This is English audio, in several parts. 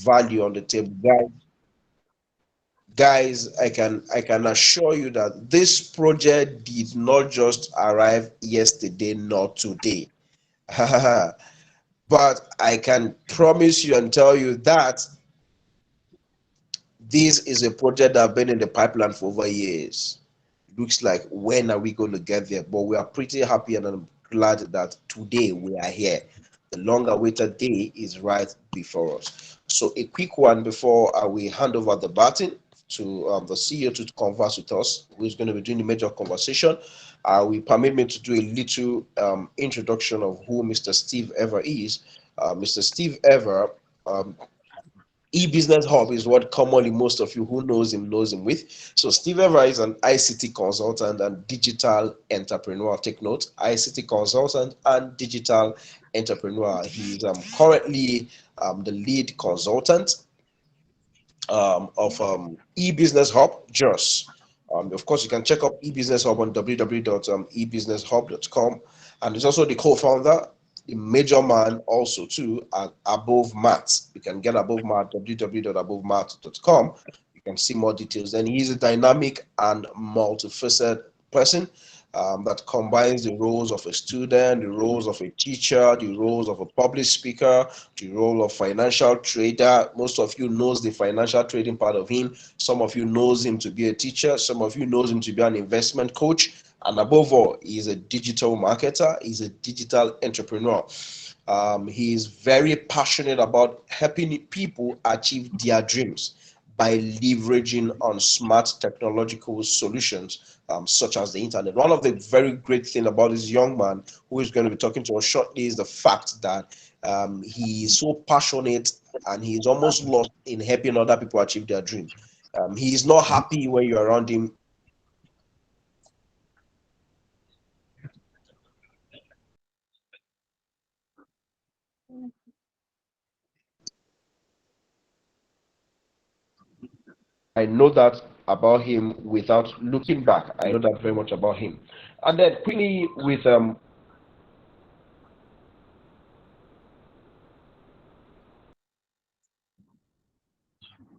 value on the table. Guys, I can assure you that this project did not just arrive yesterday, not today. But I can promise you and tell you that this is a project that has been in the pipeline for over years. Looks like when are we going to get there? But we are pretty happy and I'm glad that today we are here. The long awaited day is right before us. So, a quick one before we hand over the baton to the CEO to converse with us, who is going to be doing the major conversation. We permit me to do a little introduction of who Mr. Steve Ever is. Mr. Steve Ever, um, e-business hub is what commonly most of you who knows him with. So Steve Ever is an ICT consultant and digital entrepreneur. Take note, ICT consultant and digital entrepreneur. He's currently the lead consultant of e-business hub Just. Of course, you can check out e-business hub on www.ebusinesshub.com, and he's also the co-founder, the major man also too at AboveMarts. You can get AboveMart www.abovemarts.com. You can see more details. And he's a dynamic and multifaceted person that combines the roles of a student, the roles of a teacher, the roles of a public speaker, the role of financial trader. Most of you knows the financial trading part of him. Some of you knows him to be a teacher. Some of you knows him to be an investment coach. And above all, he's a digital marketer. He's a digital entrepreneur. He is very passionate about helping people achieve their dreams by leveraging on smart technological solutions such as the internet. One of the very great thing about this young man who is going to be talking to us shortly is the fact that he is so passionate and he is almost lost in helping other people achieve their dream. He is not happy when you're around him. I know that about him without looking back. I know that very much about him. And then quickly with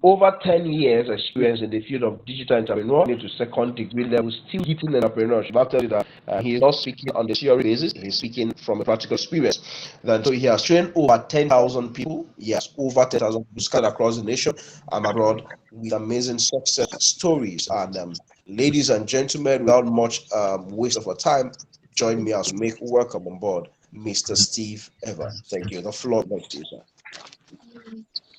over 10 years experience in the field of digital entrepreneur to second degree level, still hitting entrepreneurship. I'll tell you that he is not speaking on the theory basis, he's speaking from a practical experience. Then, so he has trained over 10,000 people. Yes, over 10,000 people scattered across the nation and abroad with amazing success stories. And ladies and gentlemen, without much waste of our time, join me as we make welcome on board Mr. Steve Ever. Thank you. The floor is to you, sir.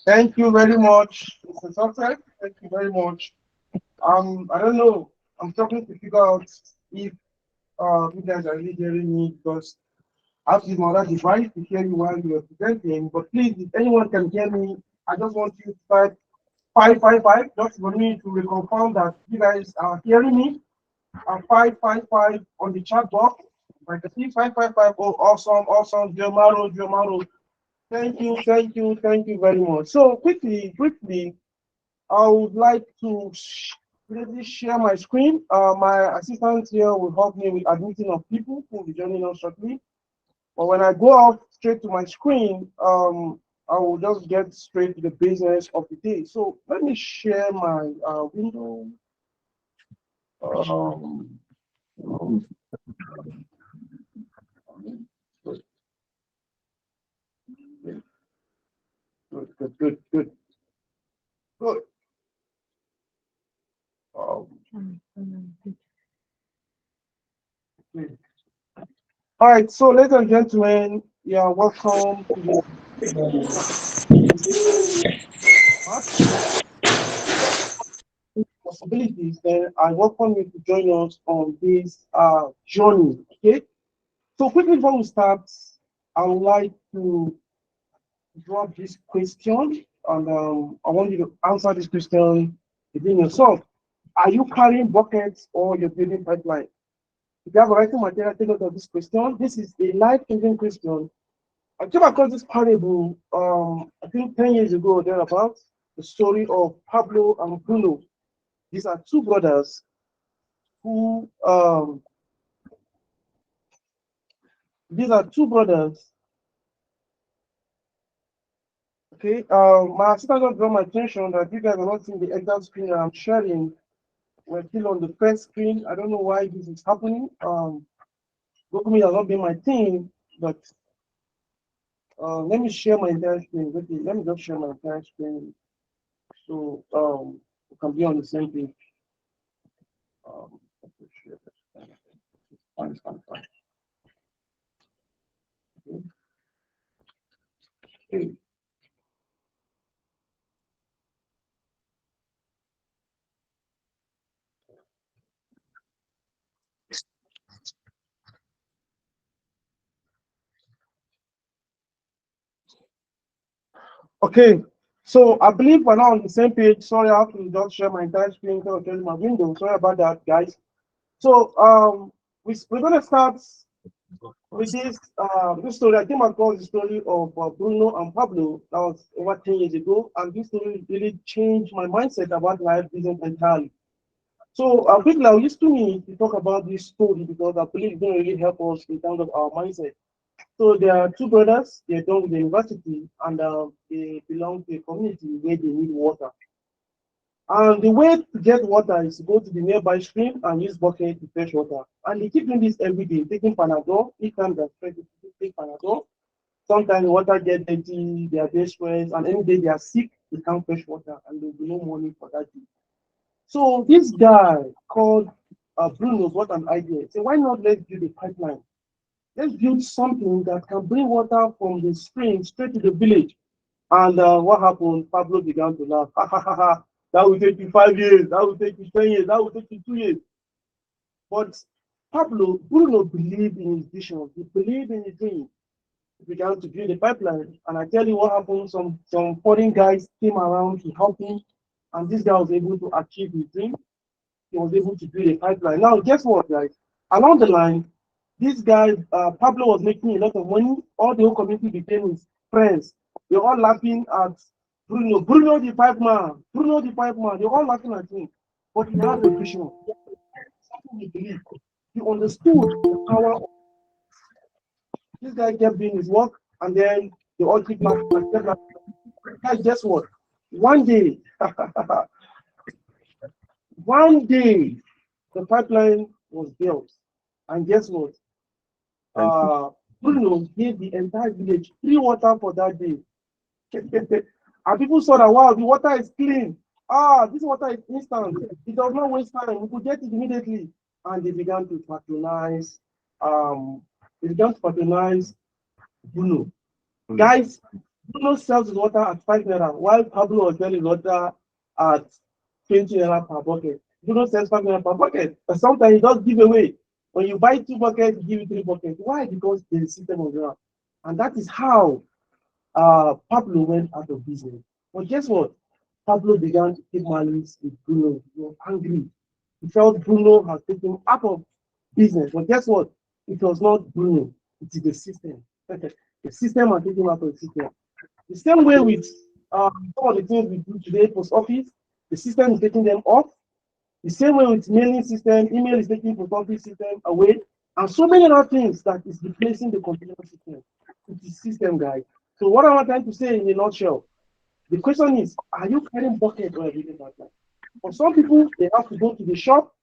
Thank you very much, Mr. Success. Thank you very much. I don't know. I'm trying to figure out if you guys are really hearing me because I have to use my other device to hear you while you are presenting. But please, if anyone can hear me, I just want you to type 555 just for me to reconfirm that you guys are hearing me. 555 on the chat box. I can see 555. Oh, awesome, awesome. Giamaro, Giamaro. Thank you, thank you, thank you very much. So quickly, I would like to really share my screen. My assistant here will help me with admitting of people who will be joining us shortly. But when I go out straight to my screen, I will just get straight to the business of the day. So let me share my window. Um, good, good. Good. Okay. All right, so ladies and gentlemen, yeah, welcome to the possibilities. Then I welcome you to join us on this journey. Okay, so quickly before we start, I would like to drop this question, and I want you to answer this question within yourself. Are you carrying buckets or you're building pipeline? If you have a writing material, take note of this question. This is a life-changing question. I came across this parable, I think 10 years ago, thereabouts, the story of Pablo and Bruno. These are two brothers who, these are two brothers. Okay. My assistant just draw my attention that you guys are not seeing the exact screen that I'm sharing. We're still on the first screen. I don't know why this is happening. Google Meet has not been my thing, but let me share my entire screen. Okay, let me just share my entire screen so we can be on the same page. Let me share this. Fine, fine, fine. Okay. Okay, so I believe we're now on the same page. Sorry, I have to just share my entire screen instead of sharing my window. Sorry about that, guys. So we're gonna start with this story. I came across the story of Bruno and Pablo. That was over 10 years ago, and this story really changed my mindset about life business entirely. So quickly, I'll use 2 minutes to talk about this story because I believe it's going to really help us in terms of our mindset. So there are two brothers. They're done with the university, and they belong to a community where they need water. And the way to get water is to go to the nearby stream and use bucket to fetch water. And they keep doing this every day, taking Panadol. Each time they're stressed, they take Panadol. Sometimes the water get dirty, they are desperate, and any day they are sick, they can't fetch water, and there'll be no money for that day. So this guy called Bruno got an idea. So why not let's build a pipeline? Let's build something that can bring water from the spring straight to the village. And what happened? Pablo began to laugh. Ha ha ha ha. That will take you 5 years. That will take you 10 years. That will take you 2 years. But Bruno believed in his vision. He believed in his dream. He began to build a pipeline. And I tell you what happened. Some foreign guys came around to help him. And this guy was able to achieve his dream. He was able to build a pipeline. Now, guess what, guys? Along the line, this guy, Pablo, was making a lot of money. All the whole community became his friends. They're all laughing at Bruno. Bruno the pipe man. Bruno the pipe man. They're all laughing at him. But he had a vision. Something he believed. He understood the power of this guy kept doing his work, and then they all keep laughing and kept laughing. Guys, guess what? One day, one day, the pipeline was built. And guess what? Thank you. Bruno gave the entire village free water for that day. And people saw that, wow, the water is clean. This water is instant. It does not waste time. We could get it immediately. And um, they began to patronize Bruno. Guys, Bruno sells his water at 5 naira, while Pablo was selling his water at 20 naira per bucket. Bruno sells 5 naira per bucket. But sometimes he does give away. When you buy 2 buckets, he give you 3 buckets. Why? Because there's a system of ground. And that is how Pablo went out of business. But guess what? Pablo began to take malice with Bruno. He was angry. He felt Bruno had taken him out of business. But guess what? It was not Bruno. It is the system. The system has taken him out of the system. The same way with some of the things we do today, post office, the system is taking them off. The same way with mailing system, email is taking post office system away, and so many other things that is replacing the computer system. It is system, guys. So what am I trying to say in a nutshell? The question is, are you carrying bucket or everything like that? For some people, they have to go to the shop,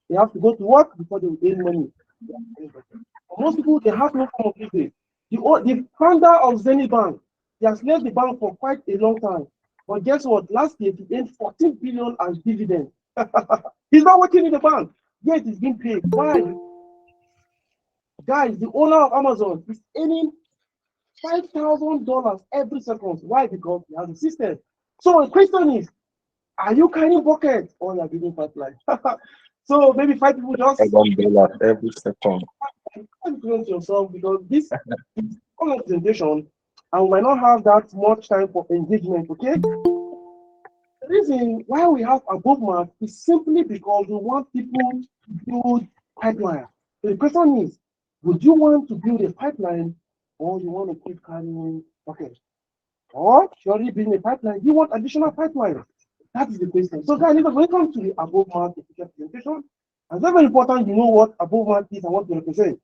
they have to go to work before they will gain money. For most people, they have no form of business. The founder of Zenith Bank, he has left the bank for quite a long time. But guess what? Last year, he earned 14 billion as dividend. He's not working in the bank, yet he's being paid. Why? Guys, the owner of Amazon is earning $5,000 every second. Why? Because he has a system. So the question is, are you carrying buckets or you are giving pipeline? So maybe 5 people just $1 every second. influence yourself because this is all presentation and we might not have that much time for engagement, okay? The reason why we have AboveMarts is simply because we want people to build pipeline. So the question is, would you want to build a pipeline or you want to keep carrying buckets? Or you already building a pipeline, do you want additional pipeline? That is the question. So guys, when it comes to the AboveMarts presentation, it's very important you know what AboveMarts is and what it represents.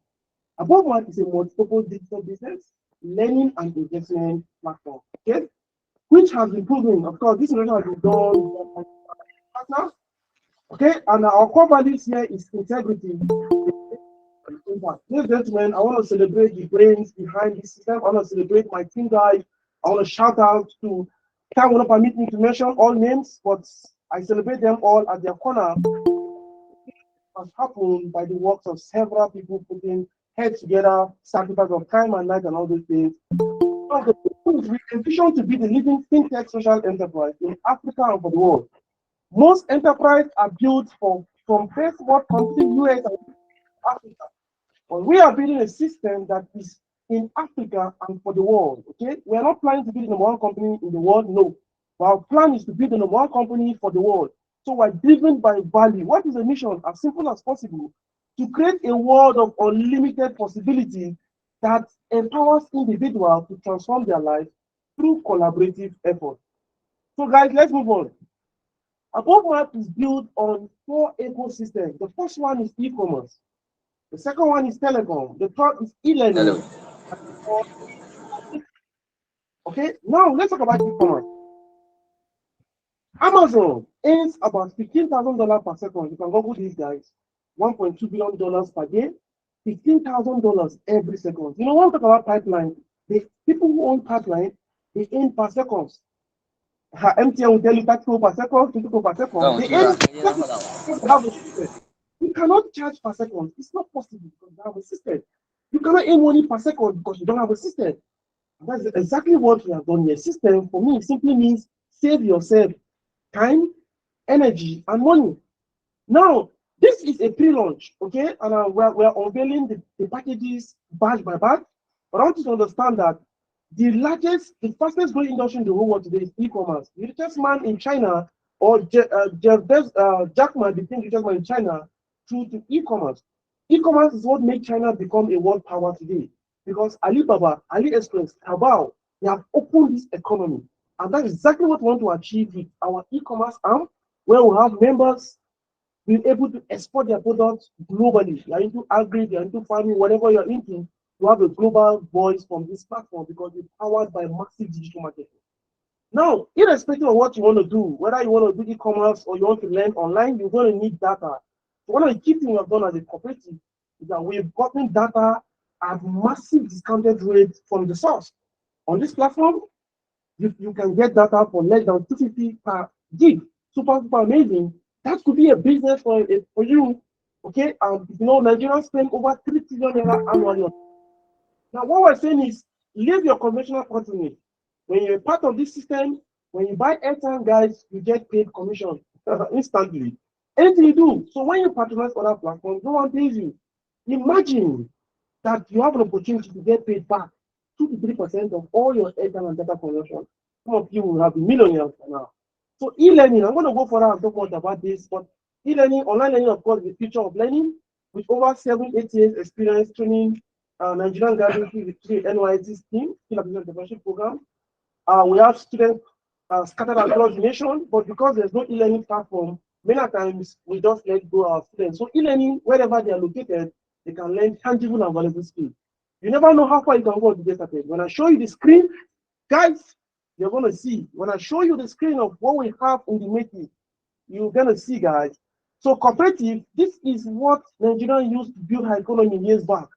AboveMarts is a multi-purpose digital business, learning and investment platform. Okay? which has been proven. Of course, this innovation has been done by partners. Okay, and our core values here is integrity. Impact. Ladies and gentlemen, I want to celebrate the brains behind this system. I want to celebrate my team guys. I want to shout out to, time will not permit me to mention all names, but I celebrate them all at their corner. Has happened by the works of several people putting heads together, sacrifice of time and night and all these things. We envision to be the leading fintech social enterprise in Africa and for the world. Most enterprises are built from first world countries, US and Africa. But we are building a system that is in Africa and for the world. Okay, we are not planning to be the number one company in the world. No, but our plan is to be the number one company for the world. So we're driven by value. What is the mission? As simple as possible, to create a world of unlimited possibilities that empowers individuals to transform their lives through collaborative effort. So guys, let's move on. AboveMarts is built on 4 ecosystems. The first one is e-commerce. The second one is telecom. The third is e-learning. Okay, now let's talk about e-commerce. Amazon earns about $15,000 per second. You can Google these guys. $1.2 billion per day. $15,000 every second. You know, when we talk about pipeline, the people who own pipeline, they earn per second. MTN will tell you 30 per second, 20 per second. They earn have a system. You cannot charge per second. It's not possible because you have a system. You cannot earn money per second because you don't have a system. And that's exactly what we have done here. System for me simply means save yourself time, energy, and money. Now, this is a pre-launch, okay? And we're unveiling the packages batch by batch. But I want you to understand that the fastest growing industry in the whole world today is e-commerce. The richest man in China, or Jack Ma, the richest man in China, through to e-commerce. E-commerce is what made China become a world power today. Because Alibaba, AliExpress, Taobao, they have opened this economy. And that's exactly what we want to achieve with our e-commerce arm, where we have members being able to export their products globally. You're into agri, you're into farming, whatever you're into, you have a global voice from this platform because it's powered by massive digital marketing. Now, irrespective of what you want to do, whether you want to do e-commerce or you want to learn online, you're going to need data. So one of the key things we have done as a cooperative is that we've gotten data at massive discounted rates from the source. On this platform, you can get data for less than 250 per gig. Super amazing. That could be a business for you. Okay, you know, Nigerians spend over 3 trillion annually. Now, what we're saying is leave your conventional patronage. When you're part of this system, when you buy airtime, guys, you get paid commission instantly. Anything you do. So when you patronize other platforms, no one pays you. Imagine that you have an opportunity to get paid back 2 to 3% of all your airtime and data consumption. Some of you will have been millionaires now. So e-learning, I'm going to go further and talk more about this, but e-learning, online learning, of course, the future of learning, with over 7-8 years experience training Nigerian graduates with 3 NYC scheme, Skill Acquisition Entrepreneurship Program. We have students scattered across the nation, but because there's no e-learning platform, many times we just let go our students. So e-learning, wherever they are located, they can learn tangible and valuable skills. You never know how far you can go to get started. When I show you the screen, guys, you're going to see. When I show you the screen of what we have in the making, you're going to see, guys. So cooperative, this is what Nigeria used to build her economy years back.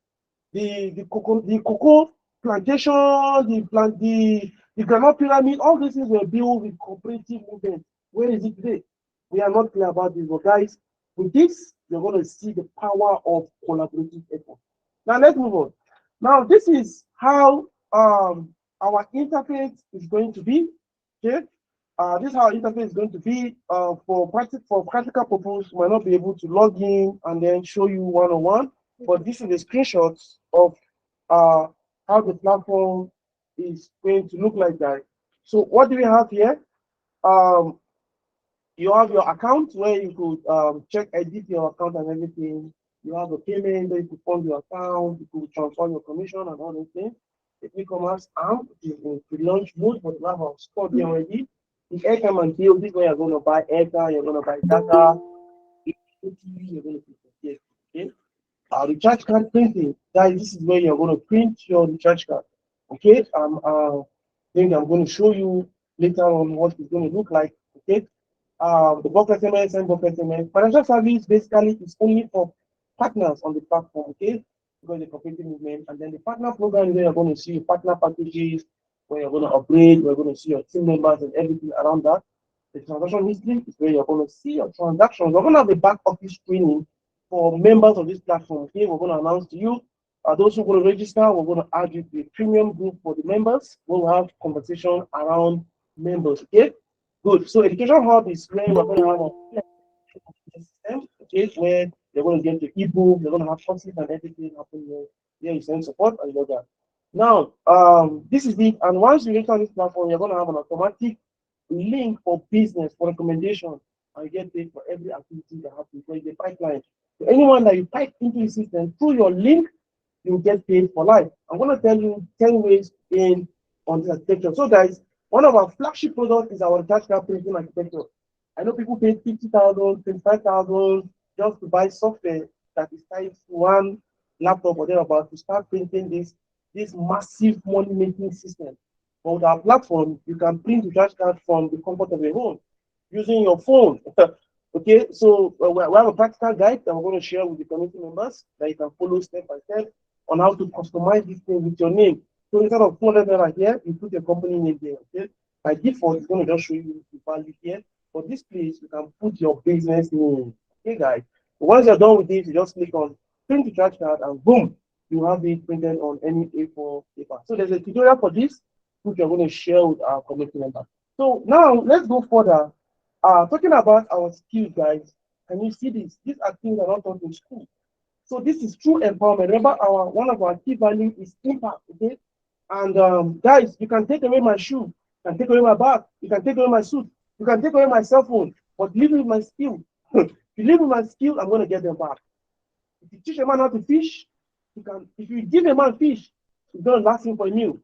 The cocoa plantation, the granola pyramid, all these things were built with cooperative movement. Where is it today? We are not clear about this, but guys, with this, you're going to see the power of collaborative effort. Now let's move on. Now this is how our interface is going to be. Okay, this is how our interface is going to be. For practical purpose, you might not be able to log in and then show you one-on-one. But this is a screenshot of how the platform is going to look like, guys. So what do we have here? You have your account where you could check, edit your account and everything. You have a payment where you could fund your account, you could transfer your commission and all those things. The e-commerce arm is in pre-launch mode, but you have our store there already. The airtime and bill, this is where you're going to buy airtime, you're going to buy data, you're going to pay for okay? Recharge card printing, guys, this is where you're going to print your recharge card. Okay, think I'm going to show you later on what it's going to look like. Okay. The bulk SMS and bulk SMS. Financial service basically is only for partners on the platform, okay? Because the cooperative movement, and then the partner program where you're going to see your partner packages, where you're going to upgrade, where you're going to see your team members and everything around that. The transaction history is where you're going to see your transactions. We're going to have a back office training for members of this platform. Okay, we're going to announce to you. Those who are going to register, we're going to add you to a premium group for the members. We'll have conversation around members. Okay, good. So education hub is where we're going to have a system. Okay, where they're going to get the ebook, they're going to have courses and everything happen there. There you send support and you that. Now, this is it. And once you reach on this platform, you're going to have an automatic link for business for recommendation. I get paid for every activity that happens. So it's a pipeline. So anyone that you pipe into the system through your link, you get paid for life. I'm going to tell you 10 ways in on this architecture. So guys, one of our flagship products is our touch card printing architecture. I know people pay 50,000, 25,000 just to buy software that is tied to one laptop or thereabout to start printing this massive money making system. But with our platform, you can print the touch card from the comfort of your home using your phone. Okay, so we have a practical guide that we're going to share with the community members that you can follow step by step on how to customize this thing with your name. So instead of 200 here, you put your company name there. Okay, by default, it's going to just show you the value here. For this place, you can put your business name. Okay, guys. So once you're done with this, you just click on print the charge card and boom, you have it printed on any A4 paper. So there's a tutorial for this, which you're going to share with our community members. So now let's go further. Talking about our skills, guys. Can you see this? These are things that are not taught in school. So this is true empowerment. Remember, our one of our key values is impact. Okay, and guys, you can take away my shoe, you can take away my bag, you can take away my suit, you can take away my cell phone, but leave me with my skill. If you leave with my skill, I'm going to get them back. If you teach a man how to fish, you can. If you give a man fish, it's going to last him for a meal.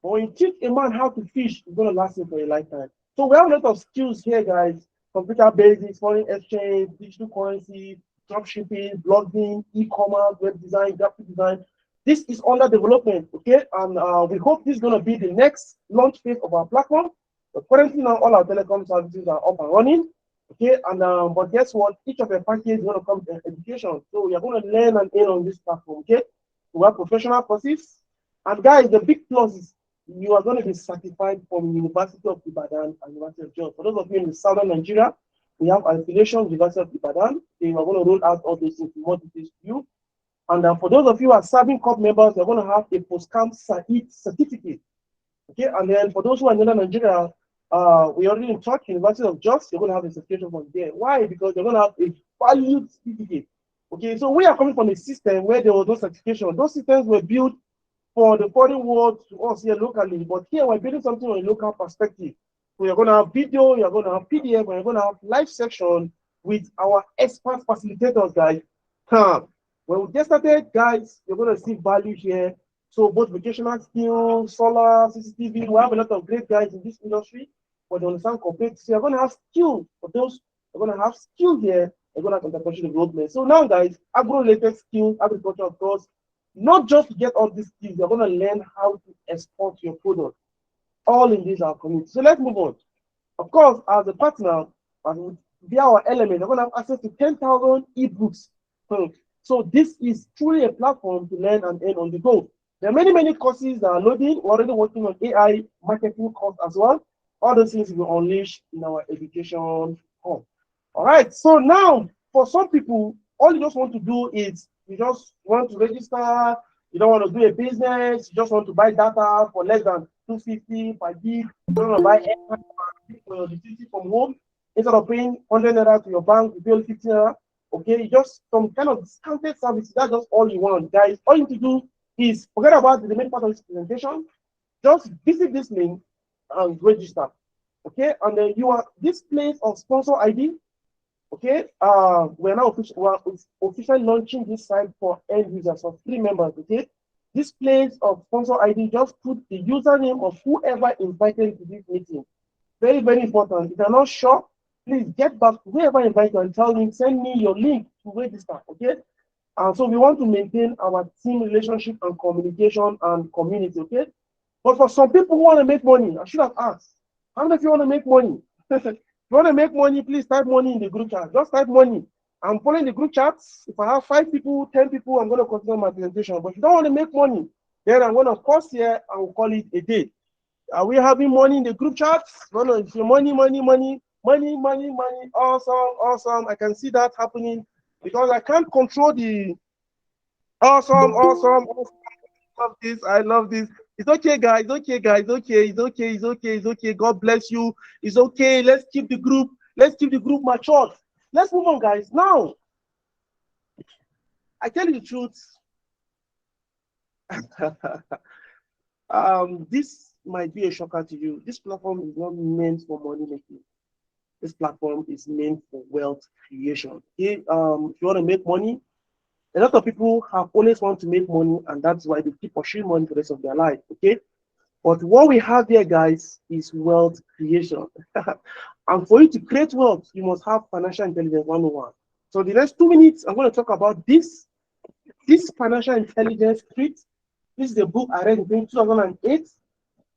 But when you teach a man how to fish, it's going to last him for a lifetime. So we have a lot of skills here, guys. Computer basics, foreign exchange, digital currency, drop shipping, blogging, e-commerce, web design, graphic design. This is under development, okay? And we hope this is going to be the next launch phase of our platform. But currently now all our telecom services are up and running, okay? And but guess what? Each of the packages is going to come with education. So we are going to learn and earn on this platform, okay? We have professional courses. And guys, the big plus is you are going to be certified from University of Ibadan and University of Jos. For those of you in the southern Nigeria, we have affiliation with University of Ibadan. They are going to roll out all those things in more details to you. And for those of you who are serving corp members, they're going to have a post-camp certificate. Okay, and then for those who are in northern Nigeria, we already in touch, University of Jos, they're going to have a certification from there. Why? Because they're going to have a valued certificate. Okay, so we are coming from a system where there was no certification. Those systems were built for the foreign world to us here locally, but here we're building something on a local perspective. So you're going to have video, you're going to have PDF, and you're going to have live section with our expert facilitators, guys. When we get started, guys, you're going to see value here. So both vocational skills, solar, CCTV, we have a lot of great guys in this industry, but they understand complexity. So you're going to have skills for those. You're going to have skills here. You're going to have entrepreneurship development. So now, guys, agro-related skills, agriculture, of course, not just to get all these skills, you're going to learn how to export your product. All in this our community. So let's move on. Of course, as a partner, via our element, you're going to have access to 10,000 ebooks. So this is truly a platform to learn and earn on the go. There are many courses that are loading. We're already working on AI marketing course as well. All those things will unleash in our education hub. All right. So now, for some people, all you just want to do is you just want to register. You don't want to do a business. You just want to buy data for less than 250 per gig. You don't want to buy airtime for your utility from home. Instead of paying 100 naira to your bank, you pay 50 naira. Okay, just some kind of discounted service. That's just all you want, guys. All you need to do is forget about the main part of this presentation. Just visit this link and register. Okay, and then you are this place of sponsor ID. Okay, we're now officially launching this site for end users of 3 members. Okay, this place of sponsor ID, just put the username of whoever invited to this meeting. Very, very important. If you're not sure, please get back to whoever invited you and tell him, send me your link to register. Okay, so we want to maintain our team relationship and communication and community. Okay, but for some people who want to make money, I should have asked. How many of you want to make money? If you want to make money, please type money in the group chat. Just type money. I'm following the group chats. If I have 5 people, 10 people, I'm going to continue my presentation. But if you don't want to make money, then I'm going to pause here and we'll call it a day. Are we having money in the group chats? No, no, it's money, money, money, money, money, money. Awesome, awesome. I can see that happening because I can't control the awesome, awesome, awesome. I love this. I love this. It's okay, guys. It's okay, guys. It's okay. It's okay. It's okay. It's okay. God bless you. It's okay. Let's keep the group. Let's keep the group matured. Let's move on, guys. Now, I tell you the truth. This might be a shocker to you. This platform is not meant for money making. This platform is meant for wealth creation. If you want to make money, a lot of people have always wanted to make money, and that's why they keep pursuing money for the rest of their life. Okay, but what we have here, guys, is wealth creation. And for you to create wealth, you must have financial intelligence 101. So the next 2 minutes, I'm going to talk about this financial intelligence script. This is a book I read in 2008,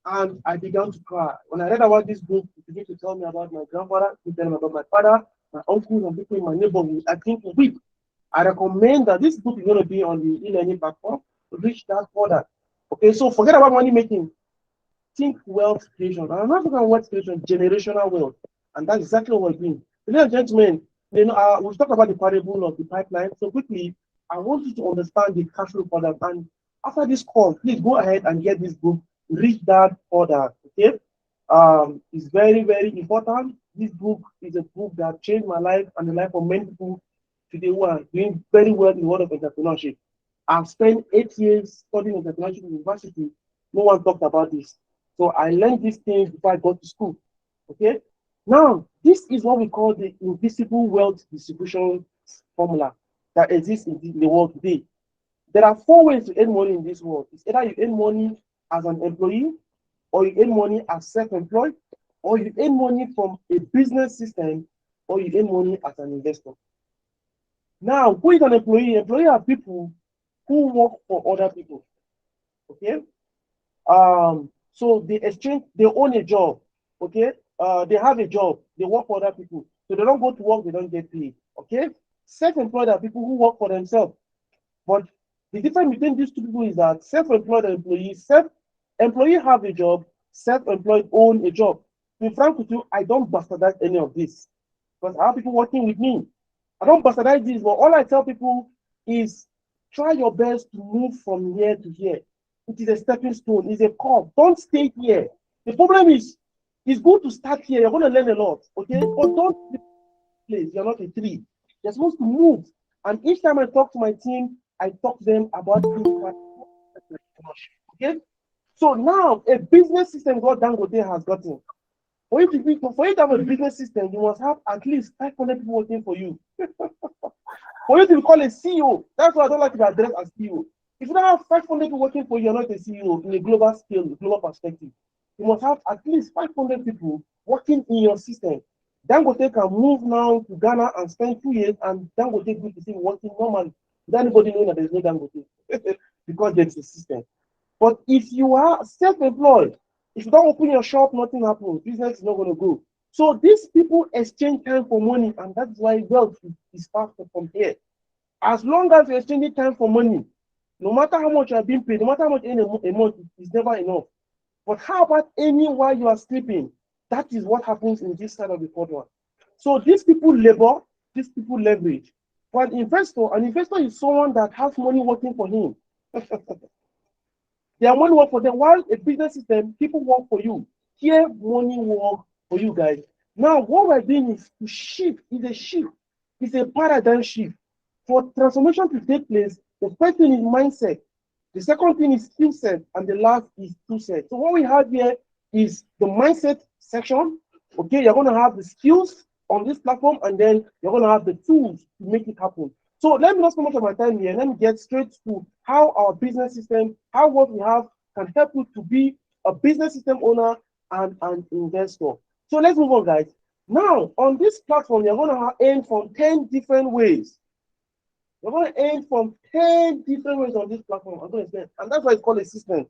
and I began to cry. When I read about this book, it began to tell me about my grandfather, to tell me about my father, my uncles, and people in my neighborhood. I think weep. I recommend that this book is going to be on the e-learning platform to reach that further. Okay, so forget about money making. Think wealth creation. And I'm not talking about wealth creation, generational wealth. And that's exactly what we're doing. Ladies and gentlemen, we've talked about the parable of the pipeline. So quickly, I want you to understand the cash flow product. And after this call, please go ahead and get this book, read that further. Okay? It's very, very important. This book is a book that changed my life and the life of many people today who are doing very well in the world of entrepreneurship. I've spent 8 years studying entrepreneurship in university. No one talked about this. So I learned these things before I got to school. Okay? Now, this is what we call the invisible wealth distribution formula that exists in the world today. There are 4 ways to earn money in this world. It's either you earn money as an employee, or you earn money as self-employed, or you earn money from a business system, or you earn money as an investor. Now, who is an employee? Employee are people who work for other people. Okay? So they own a job. Okay? They have a job, they work for other people. So they don't go to work, they don't get paid. Okay? Self-employed are people who work for themselves. But the difference between these two people is that self-employed employees, self-employee have a job, self-employed own a job. To be frank with you, I don't bastardize any of this because I have people working with me. I don't bastardize this, but all I tell people is try your best to move from here to here. It is a stepping stone, it's a curve. Don't stay here. The problem is, it's good to start here. You're going to learn a lot, okay? But don't place. You're not a tree. You're supposed to move. And each time I talk to my team, I talk to them about this. Okay? So now a business system God Dangote has gotten. For you to have a business system, you must have at least 500 people working for you. For you to be called a CEO, that's why I don't like to be addressed as CEO. If you don't have 500 people working for you, you're not a CEO in a global scale, global perspective. You must have at least 500 people working in your system. Dangote can move now to Ghana and spend 2 years, and Dangote group is still working normally without anybody knowing that there is no Dangote because there is a system. But if you are self-employed, if you don't open your shop, nothing happens. Business is not going to go. So these people exchange time for money, and that's why wealth is faster from here. As long as you're exchanging time for money, no matter how much you are being paid, no matter how much in a month, it's never enough. But how about any while you are sleeping? That is what happens in this side of the fourth one. So these people labor, these people leverage. For an investor is someone that has money working for him. Their money work for them. While a business system, people work for you. Here, money work for you guys. Now, what we're doing is to shift. It's a shift. It's a paradigm shift. For transformation to take place, the first thing is mindset. The second thing is skill set, and the last is tool set. So what we have here is the mindset section. Okay, you're going to have the skills on this platform, and then you're going to have the tools to make it happen. So let me not spend much of my time here. Let me get straight to how our business system, how what we have can help you to be a business system owner and an investor. So let's move on, guys. Now, on this platform, you're going to earn from 10 different ways. You're going to earn from 10 different ways on this platform. I'm going to say, and that's why it's called a system.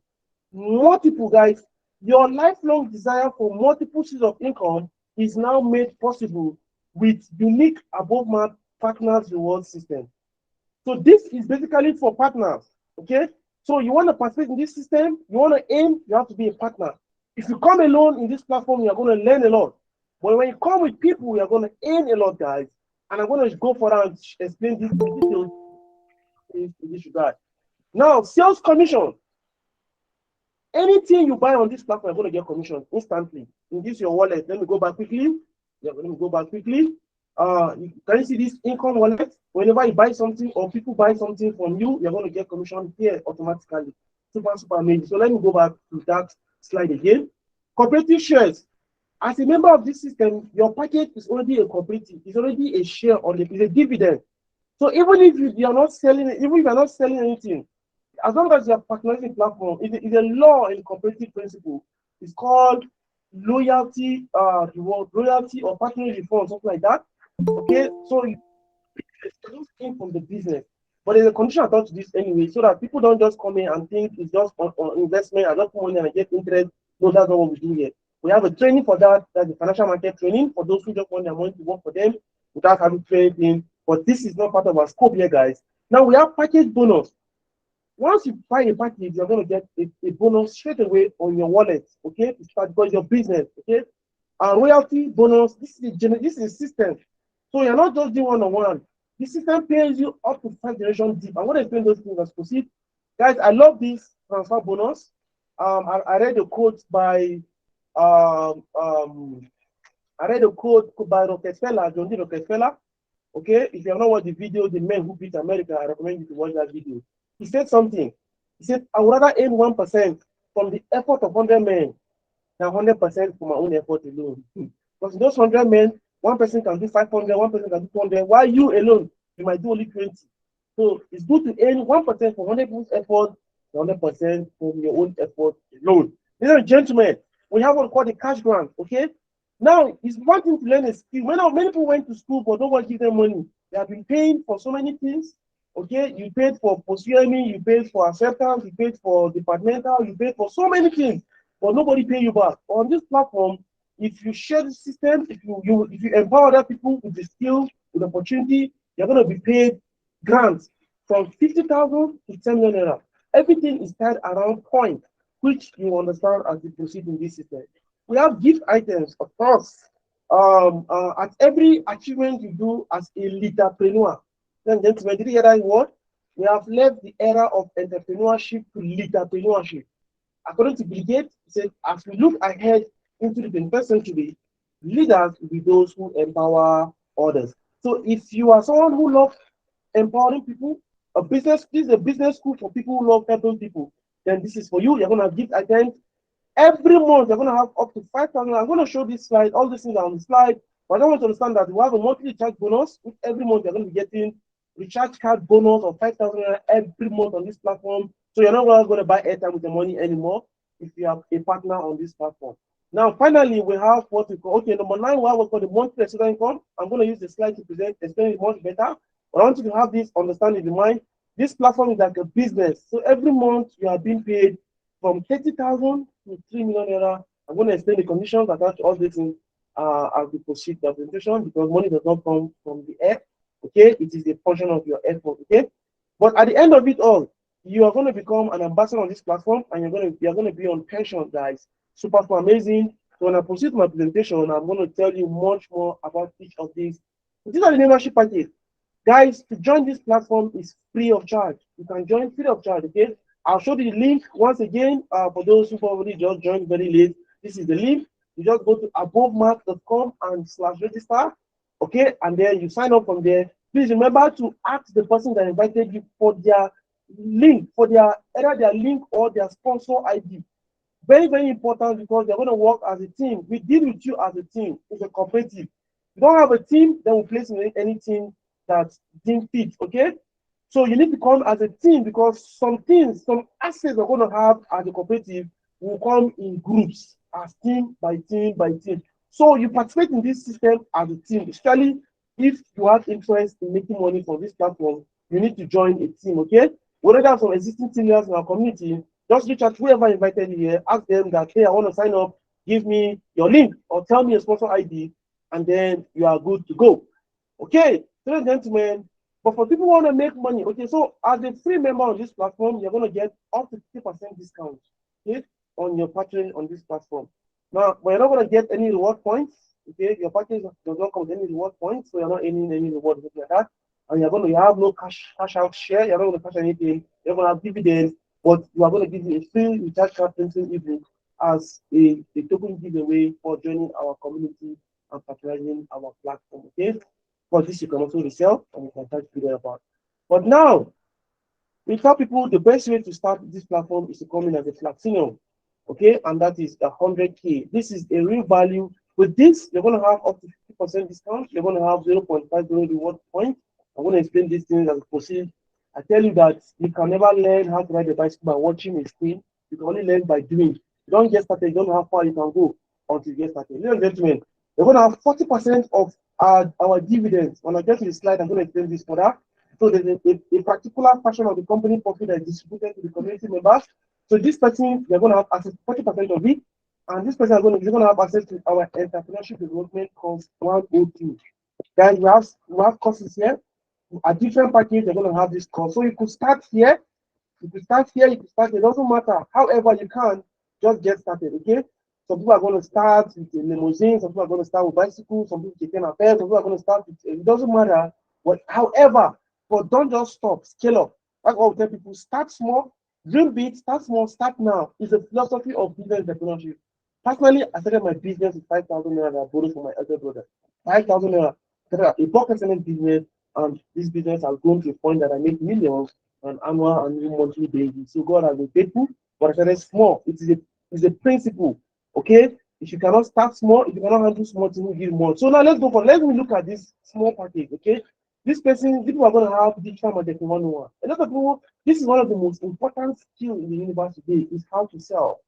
Multiple, guys. Your lifelong desire for multiple sources of income is now made possible with unique AboveMarts partners reward system. So this is basically for partners, okay? So you want to participate in this system, you want to aim, you have to be a partner. If you come alone in this platform, you're going to learn a lot. But when you come with people, you're going to earn a lot, guys. And I'm going to go for that and explain this details in this regard. Now, sales commission. Anything you buy on this platform, you're going to get commission instantly. In this your wallet, let me go back quickly. Yeah, let me go back quickly. Can you see this income wallet? Whenever you buy something or people buy something from you, you're going to get commission here automatically. Super amazing. So let me go back to that slide again. Cooperative shares. As a member of this system, your package is already a cooperative. It's already a share on it's a dividend. So even if you're not selling, even if you're not selling anything, as long as you're patronizing platform, it's a law in cooperative principle. It's called loyalty reward, loyalty or patronage reform, something like that. Okay, so it's came from the business, but there's a condition attached to this anyway, so that people don't just come in and think it's just on investment. I just put money and I get interest. No, that's not what we do here. We have a training for that. That's the financial market training for those who just want their money to work for them without having trading. But this is not part of our scope here, guys. Now we have package bonus. Once you buy a package, you're going to get a bonus straight away on your wallet, okay? To start because your business, okay? Royalty bonus. This is a system, so you're not just doing one-on-one. The system pays you up to 5 generations deep. I want to explain those things as proceed, guys. I love this transfer bonus. I read a quote by I read a quote by Rockefeller, John D. Rockefeller. Okay, if you have not watched the video, The Men Who Beat America, I recommend you to watch that video. He said something. He said, I would rather earn 1% from the effort of 100 men than 100% from my own effort alone. Because in those 100 men, one person can do 500, one person can do 200, while you alone, you might do only 20. So it's good to earn 1% from 100 people's effort, 100% from your own effort alone. Ladies and gentlemen, we have what we call the cash grant, okay? Now, it's one thing to learn a skill. Many people went to school, but no one give them money. They have been paying for so many things. Okay, you paid for post-UME, you paid for acceptance, you paid for departmental, you paid for so many things, but nobody pay you back. On this platform, if you share the system, if you empower other people with the skills, with opportunity, you're going to be paid grants from 50,000 to 10 million naira. Everything is tied around point, which you understand as you proceed in this system. We have gift items, of course. At every achievement you do as a leaderpreneur. Then, gentlemen, did you hear that word? We have left the era of entrepreneurship to leaderpreneurship. According to Bill Gates, he said, as we look ahead into the 21st century, leaders will be those who empower others. So if you are someone who loves empowering people, this is a business school for people who love helping people, then this is for you. You're going to have gift items. Every month, you're going to have up to 5,000. I'm going to show this slide, all these things are on the slide. But I want to understand that we have a monthly charge bonus, which every month you're going to be getting recharge card bonus of 5,000 every month on this platform. So you're not going to buy airtime with the money anymore if you have a partner on this platform. Now, finally, we have what we call, okay, number 9, we have what's called the monthly residual income. I'm going to use the slide to explain it much better. But I want you to have this understanding in mind. This platform is like a business. So every month you are being paid from 30,000 to 3 million naira. I'm going to explain the conditions attached to all these things as we proceed the presentation, because money does not come from the air. Okay, it is a portion of your effort. Okay, but at the end of it all, you are going to become an ambassador on this platform, and you're going to be on pension, guys. Super amazing. So when I proceed to my presentation, I'm going to tell you much more about each of these. These are the membership package, guys. To join this platform is free of charge. You can join free of charge. Okay, I'll show you the link once again. For those who probably just joined very late, this is the link. You just go to AboveMarts.com and /register. Okay, and then you sign up from there. Please remember to ask the person that invited you for their link, for their either their link or their sponsor ID. Very, very important, because they're going to work as a team. We deal with you as a team. It's a cooperative. If you don't have a team, then we place in any team that team fits. Okay, so you need to come as a team, because some things, some assets we're going to have as a cooperative will come in groups, as team by team by team. So you participate in this system as a team, especially if you have interest in making money from this platform. You need to join a team. Okay, we already have some existing team leaders in our community. Just reach out to whoever invited you here, ask them that, hey, I want to sign up, give me your link or tell me a sponsor ID, and then you are good to go. Okay, ladies and gentlemen, but for people who want to make money, okay, so as a free member on this platform, you're going to get up to 50% discount, okay, on your purchase on this platform. Now, but you're not going to get any reward points, okay, your purchase does not come with any reward points, so you're not earning any reward like that. And you have no cash out share, you're not going to cash anything, you're going to have dividends, but you are going to give you a free recharge card printing ebook as a token giveaway for joining our community and patronizing our platform. Okay, for this you can also resell and you can charge people about. But now we tell people the best way to start this platform is to come in as a platinum. Okay, and that is 100K. This is a real value. With this, you're going to have up to 50% discount. You're going to have 0.50 reward point. I'm going to explain these things as we proceed. I tell you that you can never learn how to ride a bicycle by watching a screen. You can only learn by doing. You don't get started, you don't know how far you can go until you get started. Ladies and gentlemen, we're going to have 40% of our dividends. When I get to the slide, I'm going to explain this further. So there's a particular portion of the company profit that is distributed to the community members. So this person, they're going to have access to 40% of it. And this person is going to have access to our entrepreneurship development course 102. Guys, we have courses here. A different package, they're going to have this course. So you could start here. You could start here, you could start here. It doesn't matter. However, you can just get started, okay? Some people are going to start with a limousine, some people are going to start with bicycles, some people can affairs, some people are going to start with it doesn't matter. But however, but don't just stop, scale up. That's what we tell people. Start small, dream big, start small, start now. It's a philosophy of business entrepreneurship. Personally, I started my business with 5,000 naira that I borrowed from my elder brother. 5,000 naira. A pocket selling business, and this business has grown to a point that I make millions on annual and monthly basis. So God has been faithful, but I started small. It's a principle. Okay? If you cannot start small, if you cannot handle small things, you give more. So now let me look at this small package. Okay? This person, people are going to have digital marketing 101. A lot of people, this is one of the most important skills in the universe today is how to sell.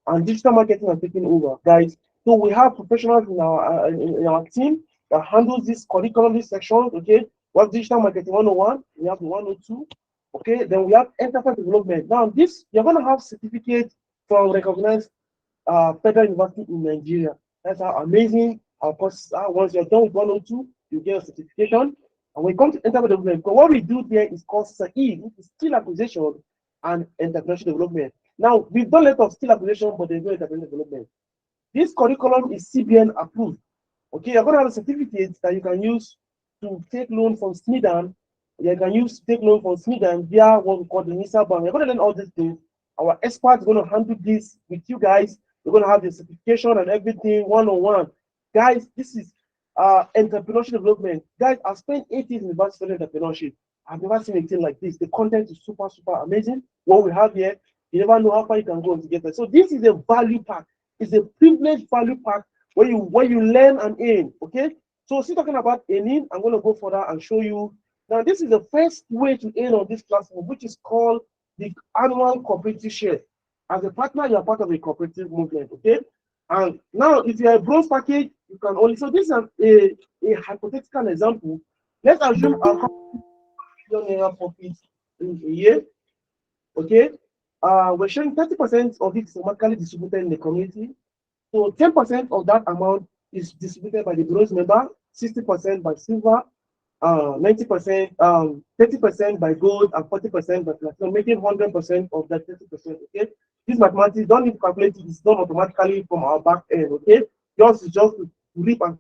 And digital marketing has taken over, guys. So we have professionals in our team that handles this curriculum, this section. Okay, we have digital marketing 101, we have the 102. Okay, then we have enterprise development. Now, this you're going to have certificates from recognized federal university in Nigeria. That's how amazing our courses are. Once you're done with 102, you get a certification. And when it comes to enterprise development, because what we do there is called SAE, which is skill acquisition and entrepreneurship development. Now, we've done a lot of skill acquisition, but there's no entrepreneurship development. This curriculum is CBN approved. Okay, you're going to have a certificate that you can use to take loan from Smidan. You can use to take loan from Smidan via what we call the NISA bank. You're going to learn all these things. Our experts are going to handle this with you guys. We're going to have the certification and everything one-on-one. Guys, this is entrepreneurship development. Guys, I've spent 8 years in the university entrepreneurship. I've never seen anything like this. The content is super, super amazing. What we have here, you never know how far you can go to get there. So this is a value pack. It's a privileged value pack where you learn and earn. Okay. So still talking about earning, I'm going to go further and show you. Now, this is the first way to earn on this platform, which is called the annual cooperative share. As a partner, you're part of a cooperative movement. Okay. And now, if you're a bronze package, you can only. So this is a hypothetical example. Let's assume our company profit in a year. Okay. We're sharing 30% of it is automatically distributed in the community. So 10% of that amount is distributed by the bronze member, 60% by silver, 90%, 30% by gold, and 40% by platinum, making 100% of that 30%. Okay. This mathematics don't need to calculate it, it's done automatically from our back end. Okay. Yours is just to reap and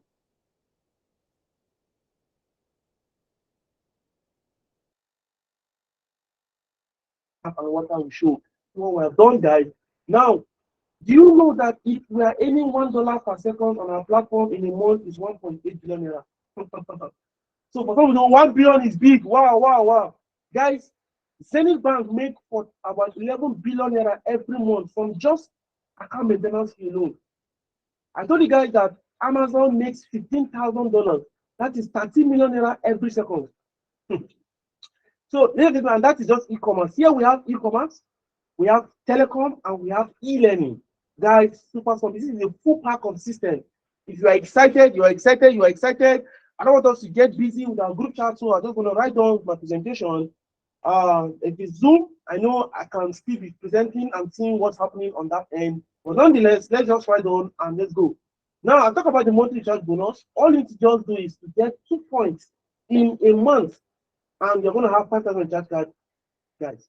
what I will show. So we have done, guys. Now, do you know that if we are earning $1 per second on our platform in a month is 1.8 billion naira? So for some you know 1 billion is big. Wow, wow, wow. Guys, Zenith Bank make for about 11 billion naira every month from just account maintenance fee alone. I told you guys that Amazon makes $15,000. That is 30 million naira every second. So, and that is just e-commerce. Here we have e-commerce, we have telecom, and we have e-learning. Guys, super fun. This is a full pack of system. If you are excited, you are excited, you are excited. I don't want us to get busy with our group chat, so I'm just going to write down my presentation If it's Zoom, I know I can still be presenting and seeing what's happening on that end. But nonetheless, let's just write on and let's go. Now, I'll talk about the monthly charge bonus. All you need to just do is to get 2 points in a month, and you're going to have 5,000 charge card, guys.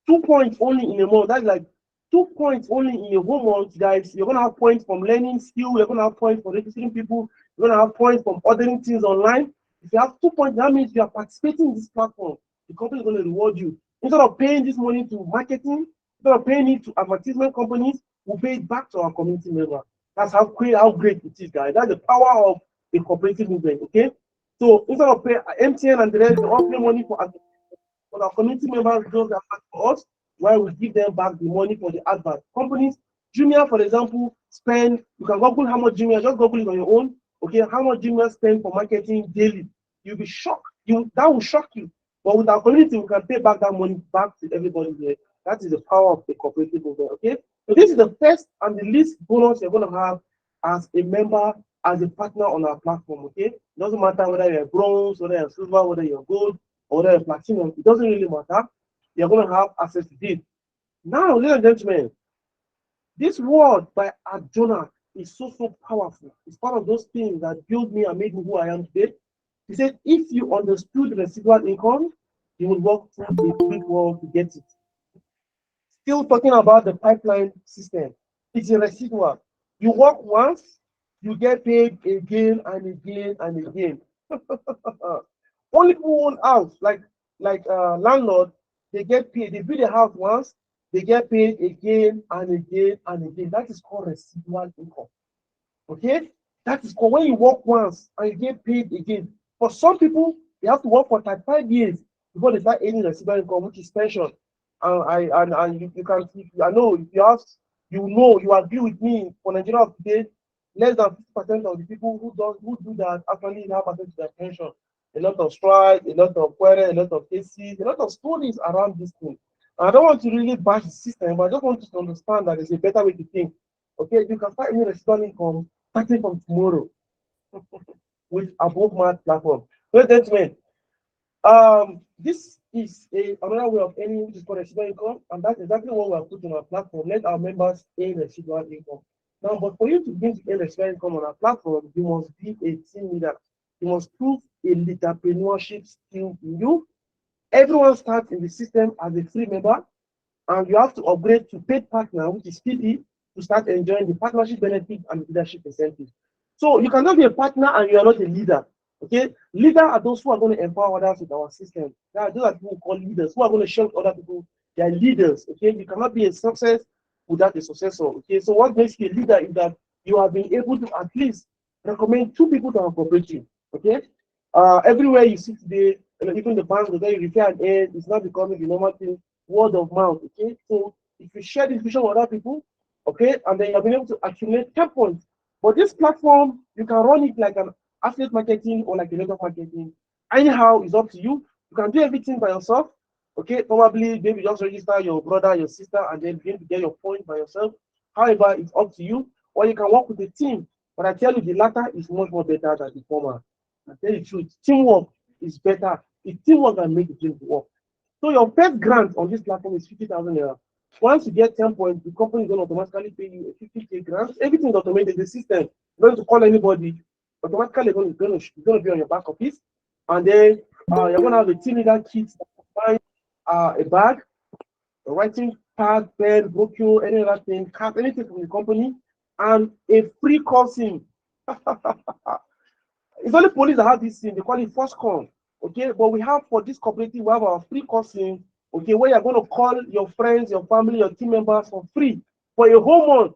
2 points only in a month. That's like 2 points only in a whole month, guys. You're gonna have points from learning skill. You're gonna have points for registering people. You're gonna have points from ordering things online. If you have 2 points, that means you are participating in this platform. The company is gonna reward you instead of paying this money to marketing. Instead of paying it to advertisement companies, we'll pay it back to our community member. That's how great it is, guys. That's the power of a cooperative movement. Okay, so instead of pay MTN and the rest, they all pay money for but our community members do that for us, while we give them back the money for the advert. Companies, Jumia, for example, spend, you can Google how much Jumia, just Google it on your own, okay, how much Jumia spend for marketing daily. You'll be shocked. That will shock you. But with our community, we can pay back that money back to everybody here. That is the power of the cooperative movement, okay? So this is the first and the least bonus you're going to have as a member, as a partner on our platform, okay? It doesn't matter whether you're bronze, whether you're silver, whether you're gold, or whether you're platinum, it doesn't really matter. You're going to have access to this. Now, ladies and gentlemen, this word by Adjonah is so powerful. It's part of those things that built me and made me who I am today. He said, if you understood residual income, you would work through a quick world to get it. Still talking about the pipeline system. It's a residual. You work once, you get paid again and again and again. Only people who own house, like landlord, they get paid. They build a house once, they get paid again and again and again. That is called residual income. Okay, that is called when you work once and you get paid again. For some people, they have to work for 35 years before they start earning residual income, which is pension. And you can, I know if you ask, you agree with me. For Nigeria of today, less than 50% of the people who do that actually have access to their pension. A lot of strike, a lot of quarrel, a lot of cases, a lot of stories around this thing. I don't want to really bash the system, but I just want you to understand that there's a better way to think. Okay, you can start any residual income starting from tomorrow with AboveMarts platform. Ladies and gentlemen, this is another way of earning, which is called residual income, and that's exactly what we have put on our platform. Let our members earn residual income. Now, but for you to begin to earn residual income on our platform, you must be a team leader. You must prove a entrepreneurship skill in you. Everyone starts in the system as a free member, and you have to upgrade to paid partner, which is PP, to start enjoying the partnership benefit and leadership incentives. So you cannot be a partner and you are not a leader. Okay, leader are those who are going to empower others with our system. Those are people who call leaders, who are going to show other people they are leaders. Okay, you cannot be a success without a successor. Okay, so what makes you a leader is that you have been able to at least recommend 2 people to our cooperative. Okay, everywhere you see today, even the banks where you repair an aid, it's not becoming the normal thing, word of mouth. Okay, so if you share this vision with other people, okay, and then you've been able to accumulate 10 points. But this platform, you can run it like an affiliate marketing or like a network marketing. Anyhow, it's up to you. You can do everything by yourself. Okay, probably maybe just register your brother, your sister, and then begin to get your point by yourself. However, it's up to you. Or you can work with a team. But I tell you, the latter is much more better than the former. I tell you the truth, teamwork is better. It's teamwork that makes the dream work. So your first grant on this platform is 50,000 naira. Once you get 10 points, the company is going to automatically pay you a 50K grant. Everything is automated. The system, you don't have to call anybody. Automatically, it's going to be on your back office. And then you're going to have a team leader kit that combines a bag, a writing pad, pen, brochure, any other thing, cap, anything from the company, and a free coursing. It's only police that have this thing. They call it first come. Okay, but we have for this cooperative, we have our free coursing. Okay, where you're going to call your friends, your family, your team members for free for a whole month.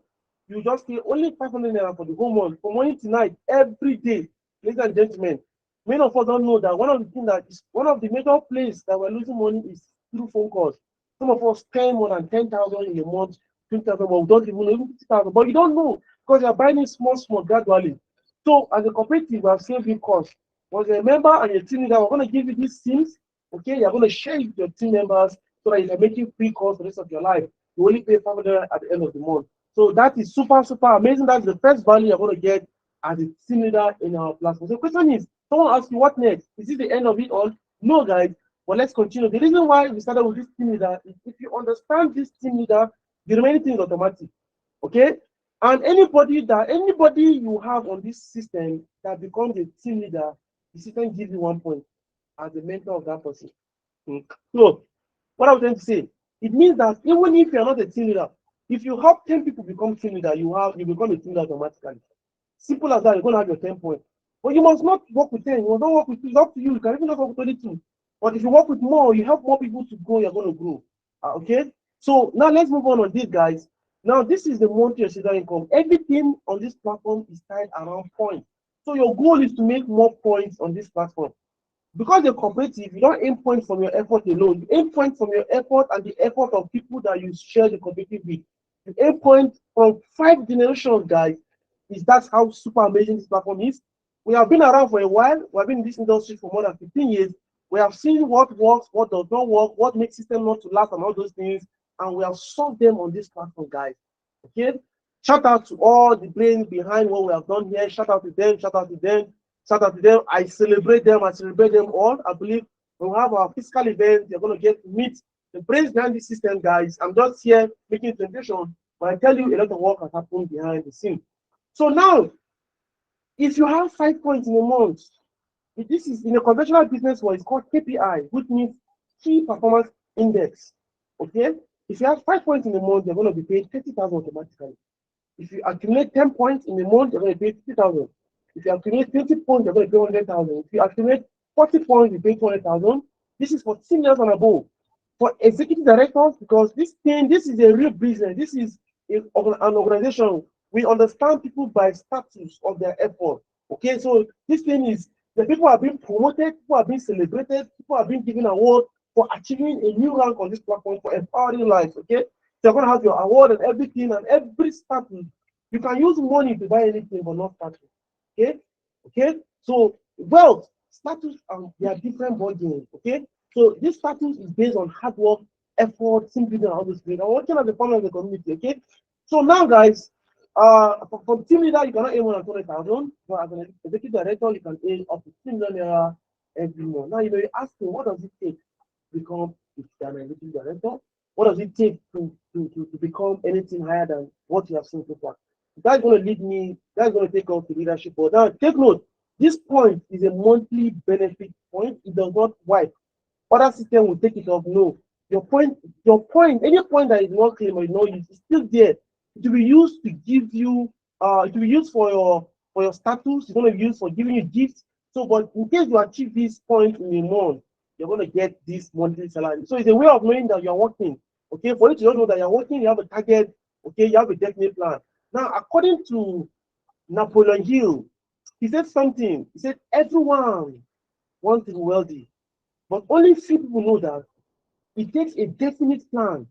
You just pay only 500 naira for the whole month, from morning to night, every day. Ladies and gentlemen, many of us don't know that one of the things that is one of the major places that we're losing money is through phone calls. Some of us spend more than 10,000 in a month, 20,000, but we don't even know, even 50,000, but you don't know because you're buying it small, gradually. So as a cooperative, we have saved you cost. As a member and your team leader, we're going to give you these things. Okay, you're going to share it with your team members so that you can make you free calls for the rest of your life. You only pay 500 at the end of the month. So that is super amazing. That's the first value you're going to get as a team leader in our platform. So the question is, someone asks you what next? Is this the end of it all? No, guys. But let's continue. The reason why we started with this team leader is if you understand this team leader, the remaining thing is automatic. Okay? And anybody you have on this system that becomes a team leader, the system gives you 1 point as the mentor of that person. So what I was trying to say, it means that even if you're not a team leader, if you help 10 people become team leader, you become a team leader automatically. Simple as that, you're gonna have your 10 points. But you must not work with 10, you must not work with 2, it's up to you. You can even not work with 22. But if you work with more, you help more people to grow, you're gonna grow. Okay? So now let's move on this, guys. Now, this is the monthly residual income. Everything on this platform is tied around points. So your goal is to make more points on this platform. Because you're cooperative, you don't aim points from your effort alone. You aim points from your effort and the effort of people that you share the cooperative with. You aim points from 5 generations, guys. That's how super amazing this platform is. We have been around for a while. We have been in this industry for more than 15 years. We have seen what works, what does not work, what makes system not to last, and all those things. And we have solved them on this platform, guys. Okay? Shout out to all the brains behind what we have done here. Shout out to them. Shout out to them. Shout out to them. I celebrate them. I celebrate them all. I believe when we have our physical event, you're going to get to meet the brains behind this system, guys. I'm just here making a presentation, but I tell you a lot of work has happened behind the scene. So now, if you have 5 points in a month, this is in a conventional business world, it's called KPI, which means key performance index. Okay? If you have 5 points in a month, you're going to be paid 30,000 automatically. If you accumulate 10 points in a month, you're going to pay 50,000. If you accumulate 20 points, you're going to pay 100,000. If you accumulate 40 points, you pay 200,000. This is for seniors and above. For executive directors, because this is a real business. This is an organization. We understand people by status of their effort. Okay, so this thing is the people are being promoted, people are being celebrated, people are being given awards for achieving a new rank on this platform for empowering lives. Okay, so you're going to have your award and everything and every status. You can use money to buy anything, but not status. Okay, okay. So wealth, status, they are different ball games. Okay, so this status is based on hard work, effort, simplicity, and all those things. I'm working as a partner of the community. Okay, so now, guys, for team leader, you cannot aim more than 20,000. But as an executive director, you can aim up to 2 million naira every month. Now, you ask me, what does it take to become an executive director? What does it take to become anything higher than what you have seen so far? That's going to lead me, that's going to take us to leadership board. Now, take note, this point is a monthly benefit point. It does not wipe. Other system will take it off. No. Your point, any point that is not claimed or is not used is still there. It will be used to give you, it will be used for your status, it's going to be used for giving you gifts. So, but in case you achieve this point in a month, you're going to get this monthly salary. So it's a way of knowing that you're working. Okay, for you to know that you're working, you have a target, okay, you have a definite plan. Now, according to Napoleon Hill, he said something. He said, everyone wants to be wealthy, but only few people know that it takes a definite plan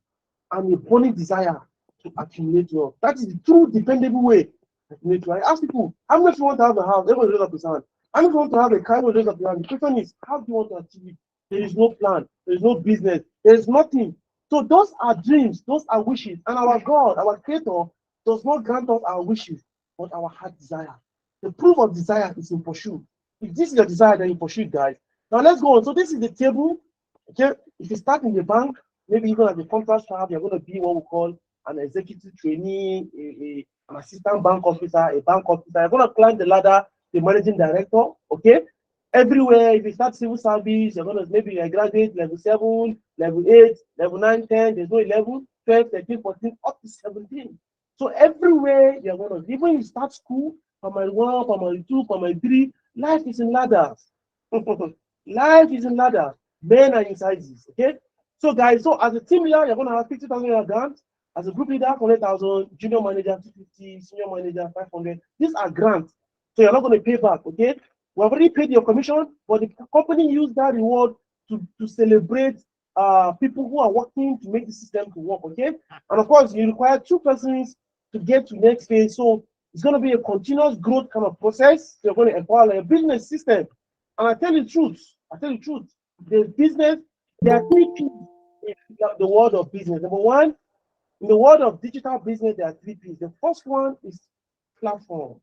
and a burning desire to accumulate wealth. That is the true dependable way to accumulate wealth. I ask people, how much you want to have a house? Everybody raise up his hand. How much you want to have a car? Everybody raise up his hand. The question is, how do you want to achieve it? There is no plan. There is no business. There is nothing. So those are dreams. Those are wishes. And our God, our Creator, does not grant us our wishes, but our heart desire. The proof of desire is in pursuit. If this is your desire, then you pursue it, guys. Now let's go on. So this is the table. Okay, if you start in the bank, maybe even as a contract staff, you're going to be what we call an executive trainee, an assistant bank officer, a bank officer. You're going to climb the ladder, the managing director. Okay, everywhere. If you start civil service, you're going to maybe a graduate level 7, level 8, level 9, 10. There's no 11, 12, 13, 14, up to 17. So everywhere you're going to, even you start school, primary 1, primary 2, primary 3, life is in ladders. Life is in ladders. Men are in sizes. Okay. So guys, so as a team leader, you're going to have 50,000 grants. As a group leader, 100,000. Junior manager, 250. Senior manager, 500. These are grants. So you're not going to pay back. Okay. We have already paid your commission, but the company used that reward to celebrate people who are working to make the system to work. Okay. And of course, you require 2 persons to get to next phase. So it's going to be a continuous growth kind of process. You're going to empower a business system. And I tell you the truth. The business, there are 3 P's in the world of business. Number 1, in the world of digital business, there are 3 P's. The first one is platform,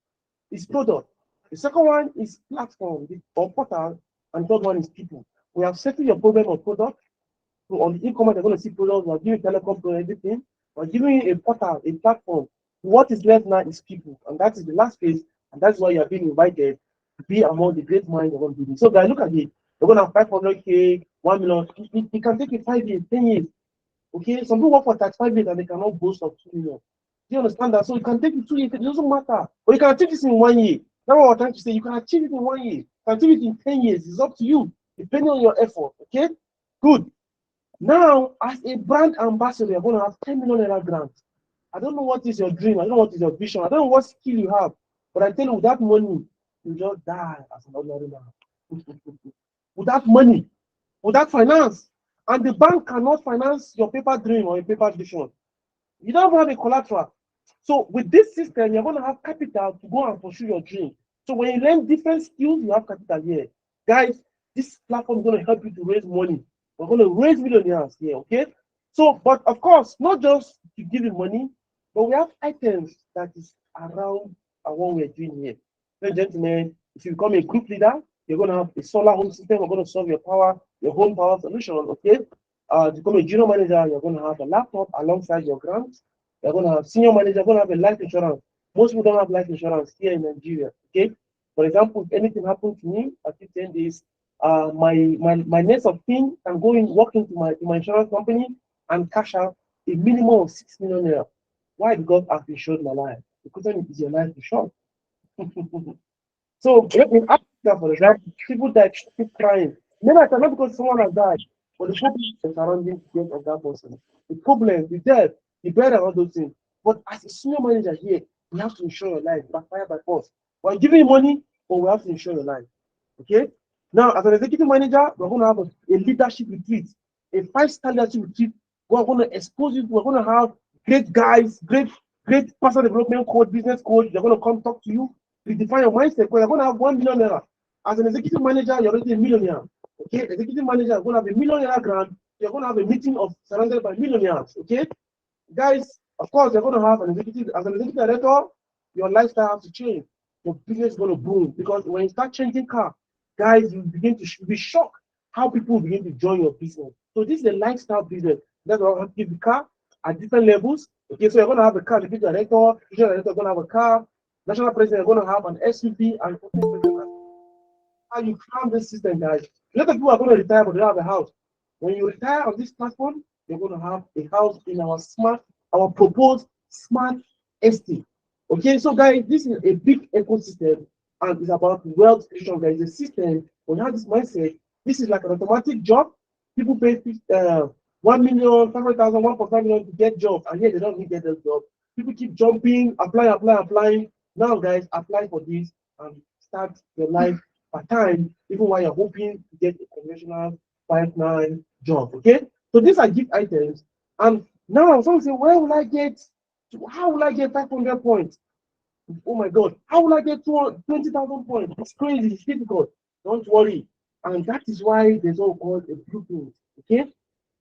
is product. The second one is platform or portal, and the third one is people. We have settled your problem on product. So on the e-commerce, they're going to see products. We're giving telecom for everything. We're giving you a portal, a platform. What is left now is people, and that is the last phase, and that's why you are being invited to be among the great minds of business. So guys, look at it. You're going to have 500K, 1 million. It can take you 5 years, 10 years. Okay, some people work for 35 years and they cannot boast of 2 million. Do you understand that? So it can take you 2 years, it doesn't matter. But you can achieve this in 1 year. That's what I'm trying to say. You can achieve it in 1 year. You can achieve it in 10 years. It's up to you, depending on your effort. Okay, good. Now, as a brand ambassador, you're going to have 10 million naira grant. I don't know what is your dream. I don't know what is your vision. I don't know what skill you have. But I tell you, without money, you just die as an ordinary man. Without money, without finance. And the bank cannot finance your paper dream or your paper vision. You don't have a collateral. So with this system, you're going to have capital to go and pursue your dream. So when you learn different skills, you have capital here. Guys, this platform is going to help you to raise money. We're going to raise millionaires here, okay? So, but of course, not just to give you money, but we have items that is around what we're doing here. Ladies and gentlemen, if you become a group leader, you're going to have a solar home system. We're going to solve your home power solution, okay? To become a junior manager, you're going to have a laptop alongside your grant. You're going to have senior manager, you're going to have a life insurance. Most people don't have life insurance here in Nigeria, okay? For example, if anything happens to me after 10 days, my next of kin can go in, walk into my insurance company and cash out a minimum of 6 million naira. Why? Because I've insured my life. The question is your life insured? So let me ask you, for example, people that keep crying. Maybe it's not because someone has died, but the problem surrounding the death of that person. The problem, the death, the burial, and all those things. But as a senior manager here, we have to ensure your life, backfire by force. We're giving you money, but we have to ensure your life. Okay? Now, as an executive manager, we're going to have a leadership retreat, a 5-star leadership retreat. We're going to expose you. We're going to have great guys, great personal development coach, business coach. They're going to come talk to you, redefine your mindset. Because you're going to have 1 million naira. As an executive manager, you're already a millionaire. Okay, executive manager, you're going to have a 1 million naira grant. You're going to have a meeting of surrounded by millionaires. Okay, guys, of course, you're going to have an executive as an executive director. Your lifestyle has to change. Your business is going to boom because when you start changing car, guys, you begin to be shocked how people begin to join your business. So this is a lifestyle business. That's why I have to give the car at different levels. Okay, so you're going to have a car, the director, regional director, going to have a car, national president, you're going to have an SUV, and how you calm this system, guys. A lot of people are going to retire, but they don't have a house. When you retire on this platform, you're going to have a house in our proposed smart estate. Okay, so guys, this is a big ecosystem, and it's about wealth creation. There is a system. When you have this mindset, this is like an automatic job. People pay 1 million, 500,000, 1.5 million to get jobs, and yet they don't really get those jobs. People keep jumping, applying. Now, guys, apply for this and start your life part-time, even while you're hoping to get a conventional 5-9 job. Okay, so these are gift items, and now someone say, how will I get 500 points? Oh my God, how will I get 20,000 points? It's crazy, it's difficult. Don't worry, and that is why there's all called a blueprint. Okay,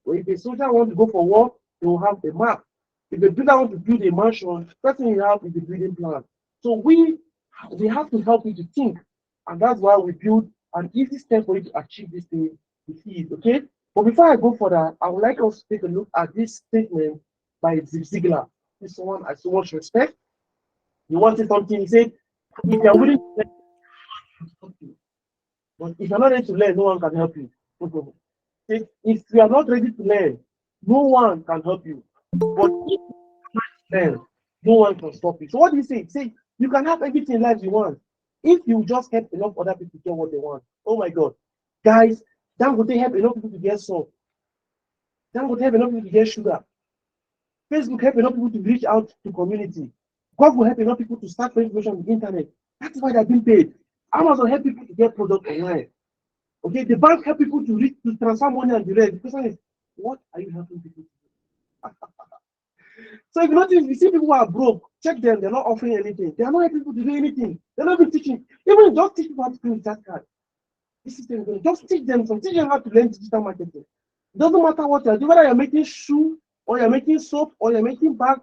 so if a soldier wants to go for war, they will have a map. If a builder wants to build a mansion, first thing you have is the building plan. So we have to help you to think, and that's why we build an easy step for you to achieve this thing with ease. Okay, but before I go further, I would like us to take a look at this statement by Zig Ziglar. This one I so much respect. He wanted something. He said, "If you're willing to learn, but if you're not ready to learn, no one can help you." If you are not ready to learn, no one can help you. But if you learn, no one can stop you. So what do you say? Say you can have everything in life you want if you just help enough other people get what they want. Oh my God, guys, Dangote help enough people to get salt. Dangote help enough people to get sugar. Facebook help enough people to reach out to community. God will help enough people to start information on the internet. That's why they're being paid. Amazon help people to get product online. Okay, the bank help people to transfer money and the rest. The question is, what are you helping people to do? So if you notice, you see people who are broke, check them, they're not offering anything. They are not helping people to do anything. They're not even teaching. Even just teach people how to create that card. This system is going to just teach them how to learn digital marketing. It doesn't matter what you're doing, whether you're making shoe or you're making soap or you're making bag,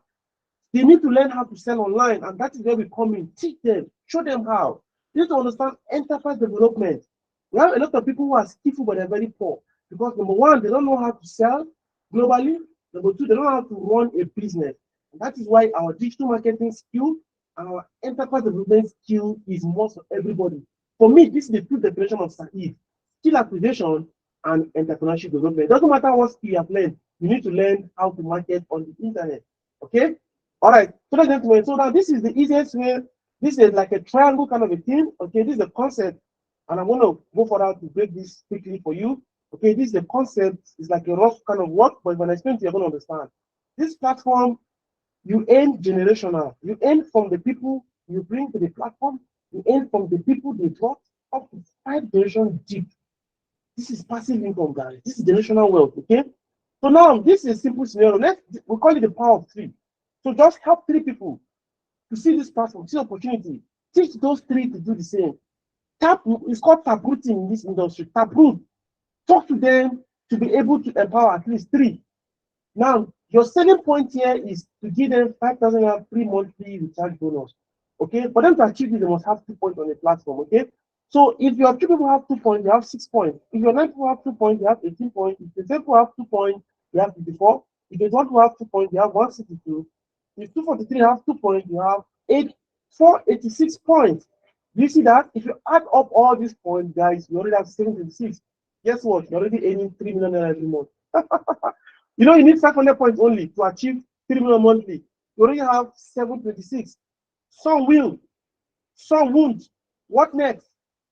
they need to learn how to sell online, and that is where we come in. Teach them, show them how. You need to understand enterprise development. We have a lot of people who are skillful but they're very poor because number one, they don't know how to sell globally. Number two, they don't know how to run a business. And that is why our digital marketing skill and our enterprise development skill is more for everybody. For me, this is the true definition of succeed: skill acquisition and entrepreneurship development. It doesn't matter what skill you have learned, you need to learn how to market on the internet. Okay? All right. So, gentlemen, so now this is the easiest way. This is like a triangle kind of a thing. Okay, this is the concept, and I'm going to go further to break this quickly for you. Okay, this is the concept. It's like a rough kind of work, but when I explain to you, you're going to understand. This platform, you earn generational. You earn from the people you bring to the platform. You earn from the people they brought up to 5 generations deep. This is passive income, guys. This is generational wealth. Okay. So now this is a simple scenario. We call it the power of three. So just help three people to see this platform, see opportunity. Teach those three to do the same. Tap, it's called taprooting in this industry. Taproot. Talk to them to be able to empower at least three. Now, your selling point here is to give them 5,000 free monthly recharge bonus. Okay, for them to achieve this, they must have 2 points on the platform. Okay, so if your two people have 2 points, you have 6 points. If your 9 people have 2 points, you have 18 points. If the 10 people have 2 points, you have 54. If the 1 people have 2 points, you have 162. If 243 have 2 points, you have 486 points. Do you see that? If you add up all these points, guys, you already have 726. Guess what? You're already earning 3 million every month. You know, you need 500 points only to achieve 3 million monthly. You already have 726. Some will, some won't. What next?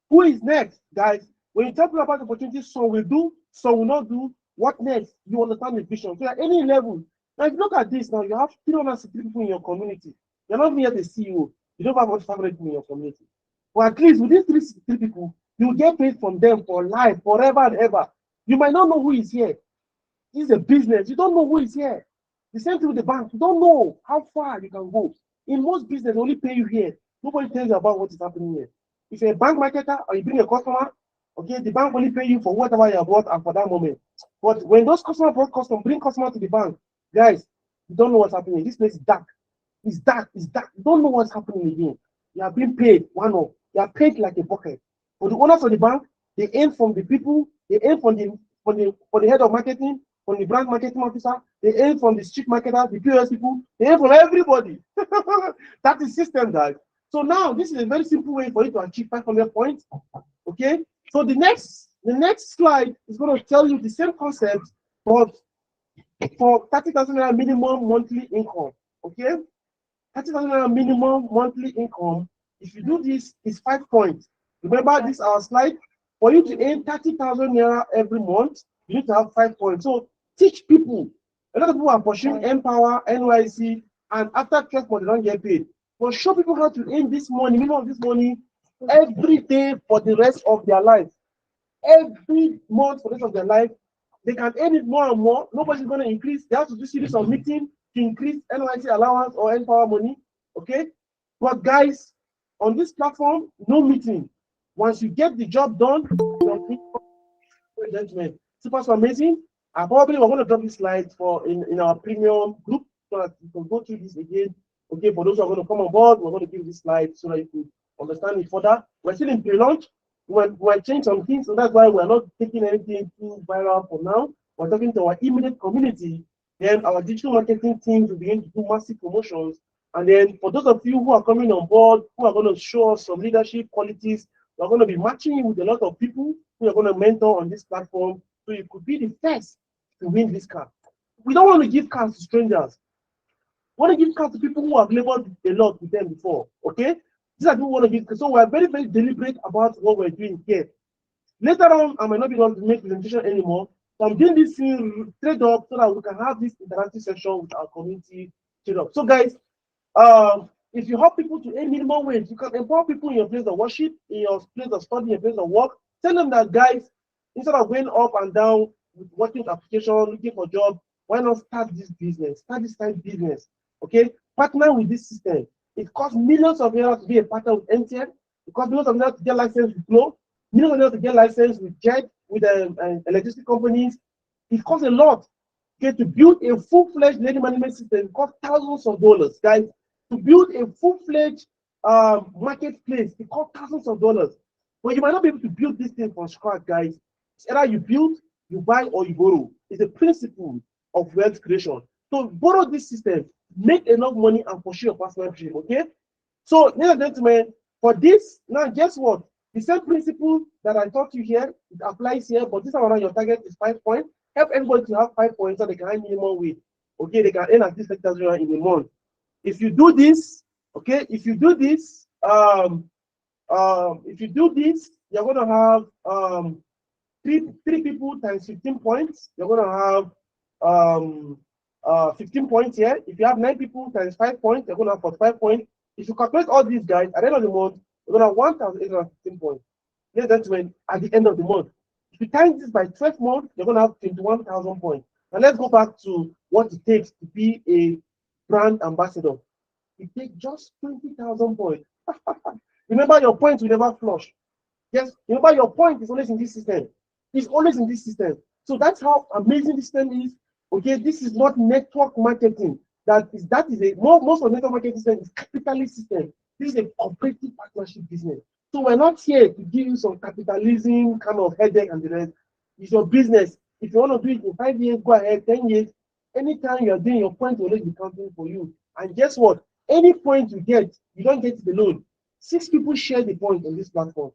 Who is next, guys? When you tell people about opportunities, some will do, some will not do. What next? You understand the vision. So at any level, now if you look at this now, you have 360 people in your community. You're not even yet a CEO. You don't have about 500 people in your community. But at least with these 363 people, you get paid from them for life, forever and ever. You might not know who is here. This is a business. You don't know who is here. The same thing with the bank. You don't know how far you can go. In most business, they only pay you here. Nobody tells you about what is happening here. If you're a bank marketer or you bring a customer, okay, the bank only pay you for whatever you have bought and for that moment. But when those customers bring customer to the bank, guys, you don't know what's happening. This place is dark. It's dark. It's dark. You don't know what's happening again. You are being paid one off. You are paid like a bucket. For the owners of the bank, they earn from the people. They earn from the head of marketing, from the brand marketing officer. They earn from the street marketers, the POS people. They earn from everybody. That is system, guys. So now this is a very simple way for you to achieve 500 points. Okay. So the next slide is going to tell you the same concept, but for 30,000 minimum monthly income. Okay. 30,000 minimum monthly income. If you do this, it's 5 points. Remember this our slide. For you to earn 30,000 naira every month, you need to have 5 points. So teach people. A lot of people are pursuing Empower, NYC, and after 12 months, they don't get paid. But show people how to earn this money, minimum this money, every day for the rest of their life. Every month for the rest of their life, they can earn it more and more. Nobody's going to increase. They have to do series of meeting to increase NYC allowance or Empower money. Okay? But guys, on this platform, no meeting. Once you get the job done, gentlemen, super amazing. And probably we're going to drop this slide in our premium group so that you can go through this again. Okay, for those who are going to come on board, we're going to give this slide so that you can understand it further. We're still in pre-launch. We're changing some things, so that's why we're not taking anything too viral for now. We're talking to our immediate community. Then our digital marketing teams will begin to do massive promotions. And then for those of you who are coming on board, who are going to show us some leadership qualities, we're going to be matching you with a lot of people who are going to mentor on this platform. So you could be the first to win this car. We don't want to give cars to strangers. We want to give cars to people who have labored a lot with them before. Okay? These are people who want to give. So we're very, very deliberate about what we're doing here. Later on, I might not be able to make presentation anymore. So I'm doing this thing straight up so that we can have this interactive session with our community straight up. So guys, if you help people to earn minimum wage, you can empower people in your place of worship, in your place of study, in your place of work. Tell them that, guys, instead of going up and down with working application, looking for job, why not start this business? Start this type of business. Okay? Partner with this system. It costs millions of dollars to be a partner with MTN. It costs millions of dollars to get license with Flow. Millions of dollars to get license with Jet, with electricity companies. It costs a lot. Okay, to build a full-fledged learning management system, it costs thousands of dollars, guys. To build a full-fledged marketplace, it costs thousands of dollars. But you might not be able to build this thing from scratch, guys. It's either you build, you buy, or you borrow. It's a principle of wealth creation. So borrow this system, make enough money, and pursue your personal dream. Okay. So, ladies and gentlemen, for this, now guess what? The same principle that I taught you here, it applies here, but this time around your target is 5 points. Help everybody to have 5 points so they can earn minimum wage. Okay, they can earn at least 30,000 in a month. If you do this, okay, if you do this, you're gonna have three people times 15 points. You're gonna have 15 points here. If you have 9 people times 5 points, you're gonna have 45 points. If you calculate all these guys at the end of the month, you're gonna have 1,815 points. Ladies and gentlemen, at the end of the month. If you times this by 12 months, you're gonna have 21,000 points. Now let's go back to what it takes to be a brand ambassador. It takes just 20,000 points. Remember, your points will never flush. Yes, remember, your point is always in this system. It's always in this system. So that's how amazing this system is. Okay, this is not network marketing. That is a most of network marketing system is capitalist system. This is a cooperative partnership business. So we're not here to give you some capitalism kind of headache and the rest. It's your business. If you want to do it in 5 years, go ahead. 10 years, anytime you are doing, your point will always be counting for you. And guess what? Any point you get, you don't get it alone. 6 people share the point on this platform.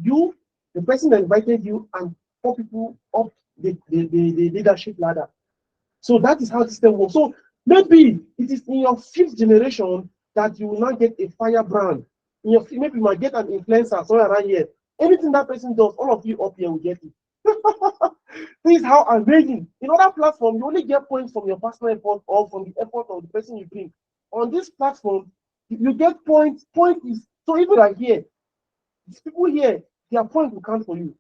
You, the person that invited you, and 4 people up the leadership ladder. So that is how the system works. So maybe it is in your 5th generation that you will not get a firebrand. Maybe you might get an influencer somewhere around here. Anything that person does, all of you up here will get it. This is how amazing. In other platforms, you only get points from your personal effort or from the effort of the person you bring. On this platform, you get points. Point is so even right here, these people here, their point will count for you.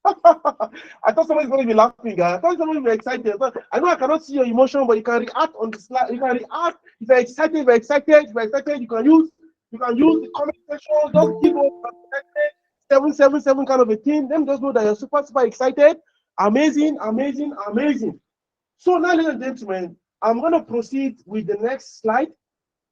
I thought somebody's going to be laughing, guys. I thought somebody would be excited. I know I cannot see your emotion, but you can react on the slide. You can react. If you're excited, you can use the comment section. Just give us 777 kind of a thing. Then just know that you're super excited. Amazing. So now, ladies and gentlemen, I'm going to proceed with the next slide.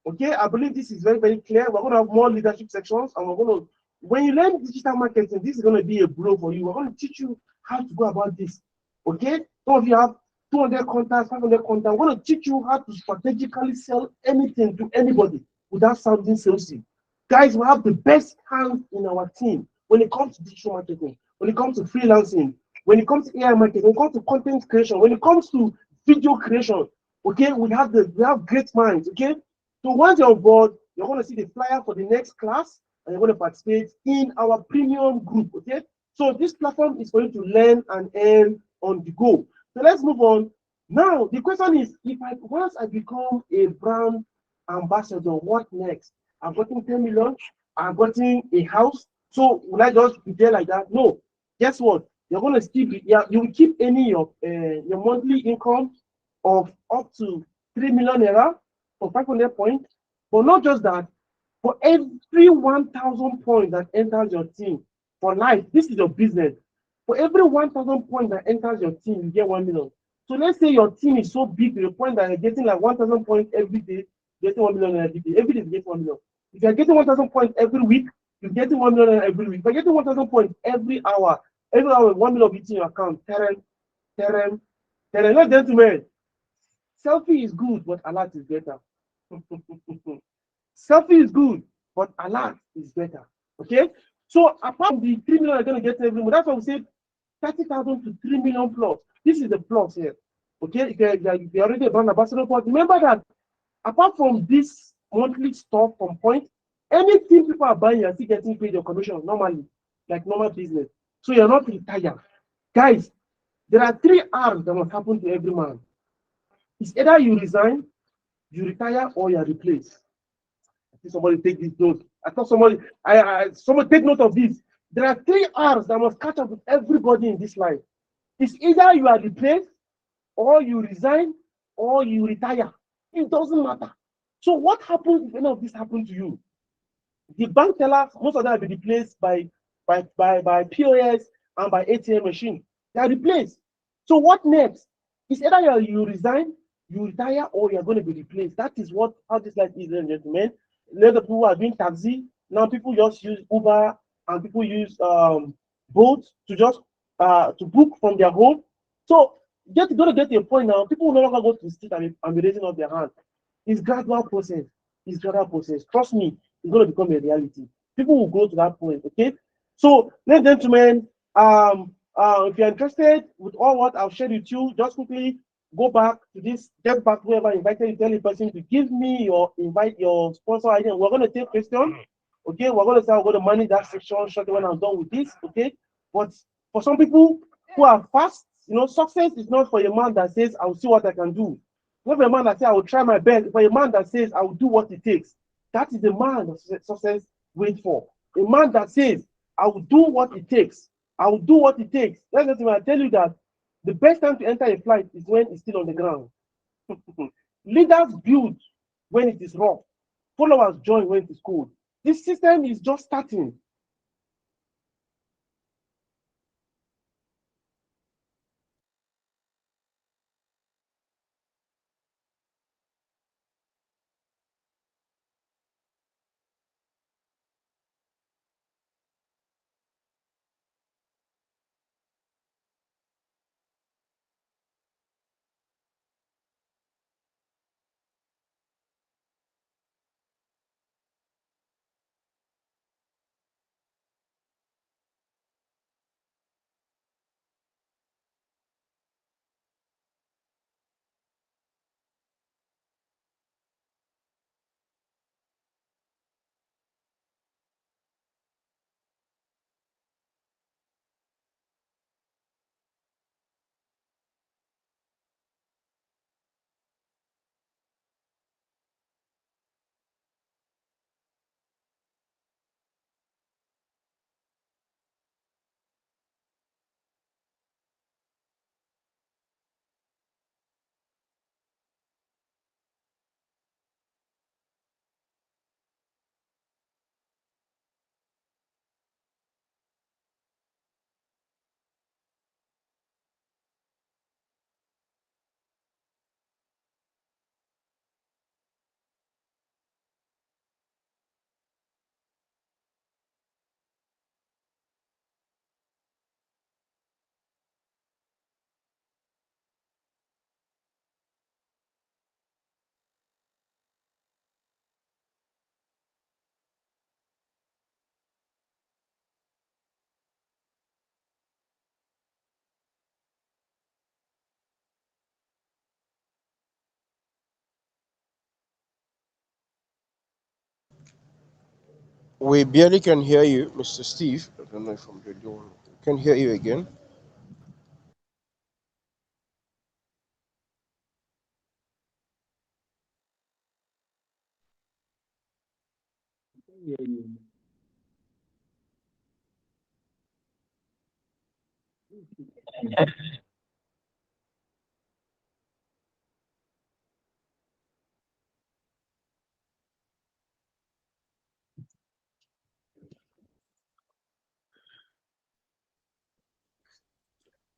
Okay, I believe this is very, very clear. We're going to have more leadership sections, and we're going to, when you learn digital marketing, this is going to be a blow for you. We're going to teach you how to go about this. Okay, some of you have 200 contacts, 500 contacts. I'm going to teach you how to strategically sell anything to anybody without sounding salesy. Guys, we have the best hands in our team when it comes to digital marketing, when it comes to freelancing, when it comes to AI marketing, when it comes to content creation, when it comes to video creation. Okay, we have great minds. Okay. So once you're on board, you're going to see the flyer for the next class, and you're going to participate in our premium group. Okay. So this platform is for you to learn and earn on the go. So let's move on. Now the question is, once I become a brand ambassador, what next? I've gotten 10 million. I've gotten a house. So will I just be there like that? No. Guess what? You're going to still be. Yeah, you will keep any of your monthly income of up to 3 million naira. For 500 points, but not just that, for every 1,000 points that enters your team for life, this is your business. For every 1,000 points that enters your team, you get 1 million. So let's say your team is so big to the point that you're getting like 1,000 points every day, getting 1 million every day. Every day you get 1 million. If you're getting 1,000 points every week, you're getting 1 million every week. If you're getting 1,000 points every hour 1 million hits in your account. Ladies and gentlemen, selfie is good, but alert is better. Selfie is good, but alert is better. Okay? So apart from the 3 million you're going to get every month, that's why we say 30,000 to 3 million plus. This is the plus here. Okay? If you're already a brand ambassador, but remember that apart from this monthly stuff from point, anything people are buying, you're still getting paid your commission normally, like normal business. So you're not retired. Guys, there are 3 R's that must happen to every man. It's either you resign, you retire, or you are replaced. I think somebody take this note. I thought somebody take note of this. There are 3 R's that must catch up with everybody in this life. It's either you are replaced, or you resign, or you retire. It doesn't matter. So what happens if any of this happens to you? The bank tellers, most of them will be replaced by POS and by ATM machine. They are replaced. So what next? It's either you resign, you retire, or you're going to be replaced. That is how this life is, ladies and gentlemen. A lot of people are doing taxi. Now people just use Uber, and people use boats to just to book from their home. So gonna get to a point now. People will no longer go to the street and be raising up their hand. It's gradual process. It's gradual process. Trust me, it's gonna become a reality. People will go to that point. Okay. So, ladies and gentlemen, if you're interested with all what I've shared with you, just quickly go back to this, get back to whoever invited you, tell the person to give me your sponsor ID. And we're going to take questions. Okay, we're going to say we're going to manage that section shortly when I'm done with this. Okay, but for some people who are fast, success is not for a man that says, I'll see what I can do. Not for a man that says, I will try my best. For a man that says, I will do what it takes. That is the man that success waits for. A man that says, I will do what it takes. I will do what it takes. That's the thing I tell you that the best time to enter a flight is when it's still on the ground. Leaders build when it is rough. Followers join when it is cold. This system is just starting. We barely can hear you, Mr. Steve. I don't know if I'm the only one. Can hear you again.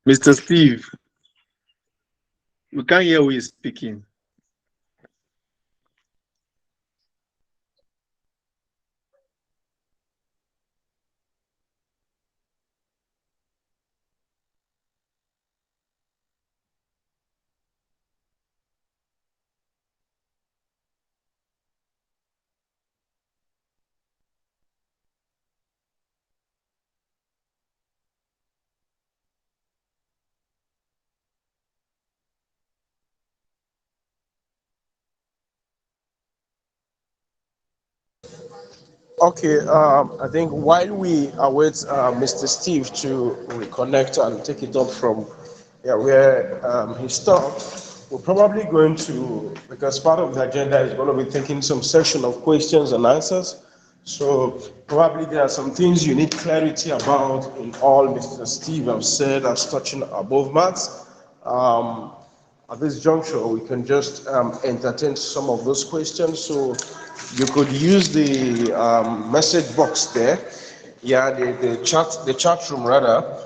Mr. Steve, we can't hear who is speaking. Okay, I think while we await Mr. Steve to reconnect and take it up from where he stopped, we're probably going to, because part of the agenda is going to be taking some session of questions and answers. So probably there are some things you need clarity about in all Mr. Steve has said as touching above maths. Um, at this juncture, we can just entertain some of those questions. So you could use the message box there, yeah, the chat room rather.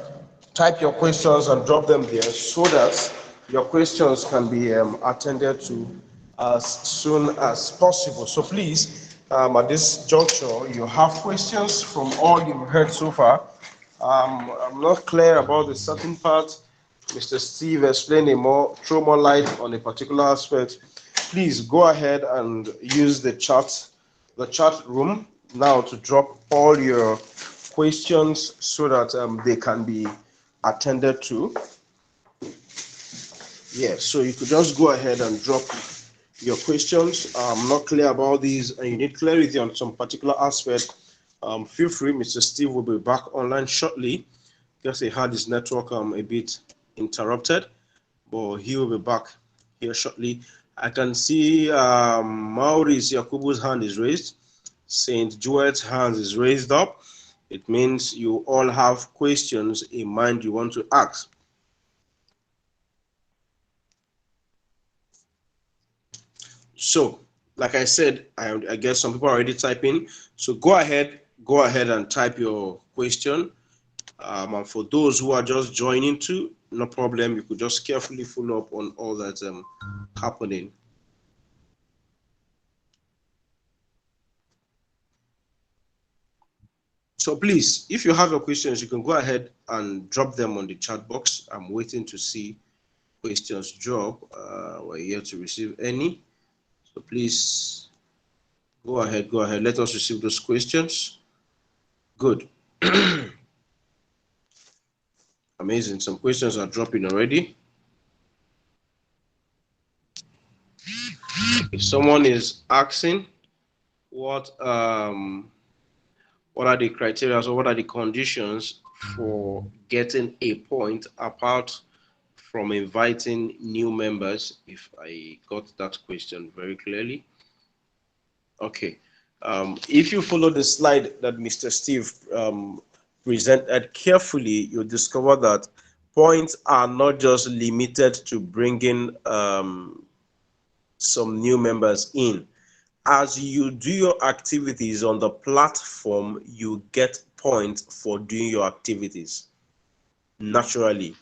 Type your questions and drop them there so that your questions can be attended to as soon as possible. So please, At this juncture, you have questions from all you've heard so far. I'm not clear about the certain part. Mr. Steve explained throw more light on a particular aspect. Please go ahead and use the chat room now to drop all your questions so that they can be attended to. Yeah, so you could just go ahead and drop your questions. I'm not clear about these and you need clarity on some particular aspect. Feel free, Mr. Steve will be back online shortly. Just he had his network a bit interrupted, but he will be back here shortly. I can see Maurice Yakubu's hand is raised. Saint Joet's hand is raised up. It means you all have questions in mind you want to ask. So, like I said, I guess some people are already typing. So go ahead and type your question. And for those who are just joining too, no problem. You could just carefully follow up on all that's happening. So please, if you have your questions, you can go ahead and drop them on the chat box. I'm waiting to see questions drop. We're here to receive any. So please go ahead. Let us receive those questions. Good. Amazing. Some questions are dropping already. If someone is asking what are the criteria or what are the conditions for getting a point apart from inviting new members, if I got that question very clearly. Okay. If you follow the slide that Mr. Steve presented carefully, you'll discover that points are not just limited to bringing some new members in. As you do your activities on the platform, you get points for doing your activities naturally.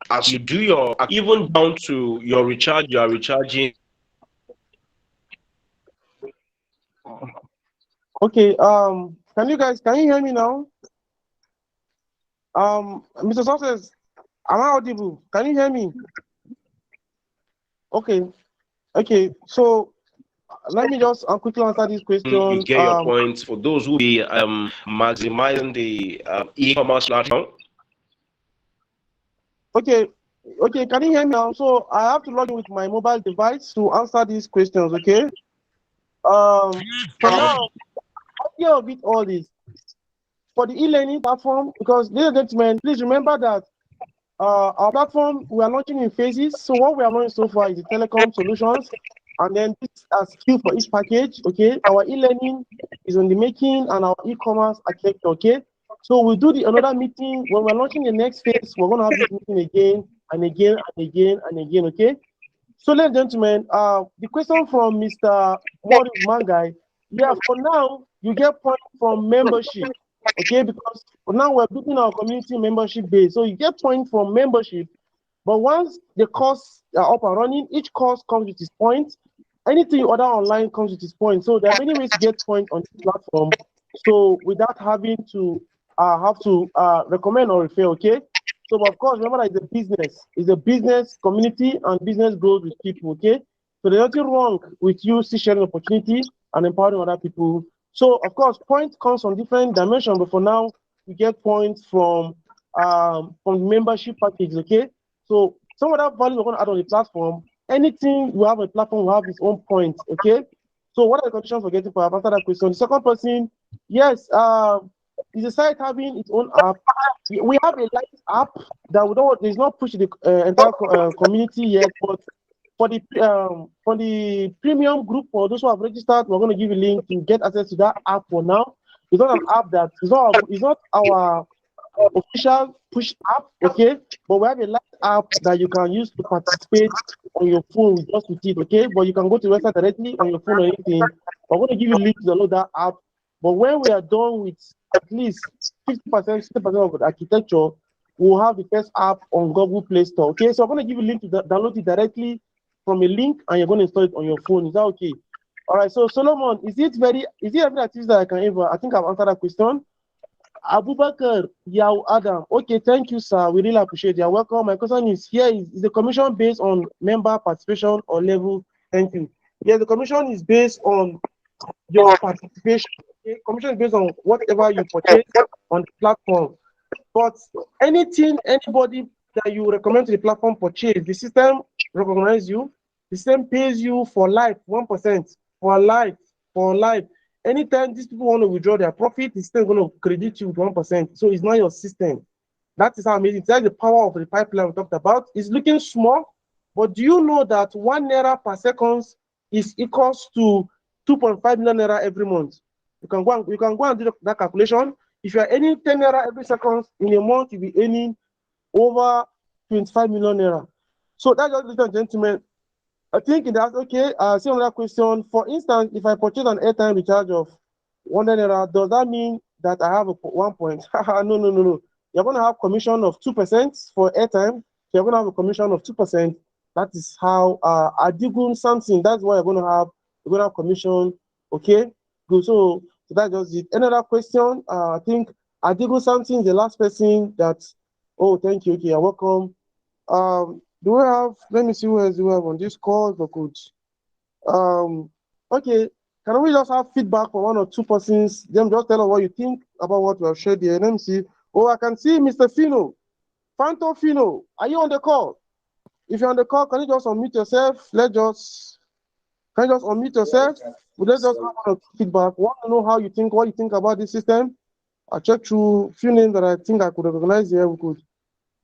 As you do your, even down to your recharge, you are recharging. Okay, can you hear me now? Mr. Success, am I audible? Can you hear me? Okay, so let me just quickly answer this question. You get your points for those who be maximizing the e-commerce platform. Okay, can you hear me now? So I have to log in with my mobile device to answer these questions, okay? For now, idea of it all is for the e-learning platform, because ladies and gentlemen, please remember that our platform, we are launching in phases. So what we are launching so far is the telecom solutions, and then this skill for each package, okay? Our e-learning is on the making and our e-commerce architecture, okay? So we'll do another meeting. When we're launching the next phase, we're going to have this meeting again and again and again and again, okay? So, ladies and gentlemen, the question from Mr. Maurice Mangai, yeah, for now, you get points from membership, okay? Because for now, we're building our community membership base. So you get points from membership, but once the course are up and running, each course comes with its points. Anything you order online comes with its points. So there are many ways to get points on this platform. So without having to recommend or refer, okay? So of course, remember that it's a business community and business grows with people, okay? So there's nothing wrong with you still sharing opportunity and empowering other people. So of course, points comes from different dimensions, but for now, you get points from membership package, okay? So some of that value we're going to add on the platform, anything you have a platform will have its own points, okay? So what are the conditions for getting points? After that question, the second person, yes, is the site having its own app? We have a light app that we don't. There's not push the entire community yet, but for the premium group, for those who have registered, we're going to give you a link to get access to that app for now. It's not an app that it's not our official push app, okay? But we have a light app that you can use to participate on your phone with it, okay? But you can go to the website directly on your phone or anything. We're going to give you a link to download that app But when we are done with at least 50%, 60% of the architecture, we'll have the first app on Google Play Store. Okay, so I'm going to give you a link to download it directly from a link, and you're going to install it on your phone. Is that okay? All right. So Solomon, is it every activity that I can ever? I think I've answered that question. Abubakar Yao Adam. Okay, thank you, sir. We really appreciate it. You're welcome. My question is here: is the commission based on member participation or level? Thank you. Yes, the commission is based on your participation. Okay? Commission is based on whatever you purchase on the platform. But anything, anybody that you recommend to the platform purchase, the system recognizes you. The system pays you for life, 1%, for life, for life. Anytime these people want to withdraw their profit, the system is going to credit you with 1%. So it's not your system. That is how amazing. That's the power of the pipeline we talked about. It's looking small, but do you know that 1 naira per second is equals to 2.5 million naira every month? You can go and do that calculation. If you are earning 10 naira every second in a month, you'll be earning over 25 million naira. So that's just, ladies and gentlemen. I think in that, okay, see another question. For instance, if I purchase an airtime recharge of 100 naira, does that mean that I have a 1 point? No. You're going to have commission of 2% for airtime. So you're going to have a commission of 2%. That is how Adigun something. That's why you're going to have. You're going to have commission. Okay, good. So that's just it. Another question. I think Adigun something. The last person that. Oh, thank you. Okay, you're welcome. Do we have? Let me see who else do we have on this call. But good. Okay. Can we just have feedback from 1 or 2 persons? Them just tell us what you think about what we have shared here. Let me see. Oh, I can see Mr. Fino. Fanto Fino, are you on the call? If you're on the call, can you just unmute yourself? Can you just unmute yourself? Let's just have feedback. Want to know how you think, what you think about this system? I checked through a few names that I think I could recognize here. We could.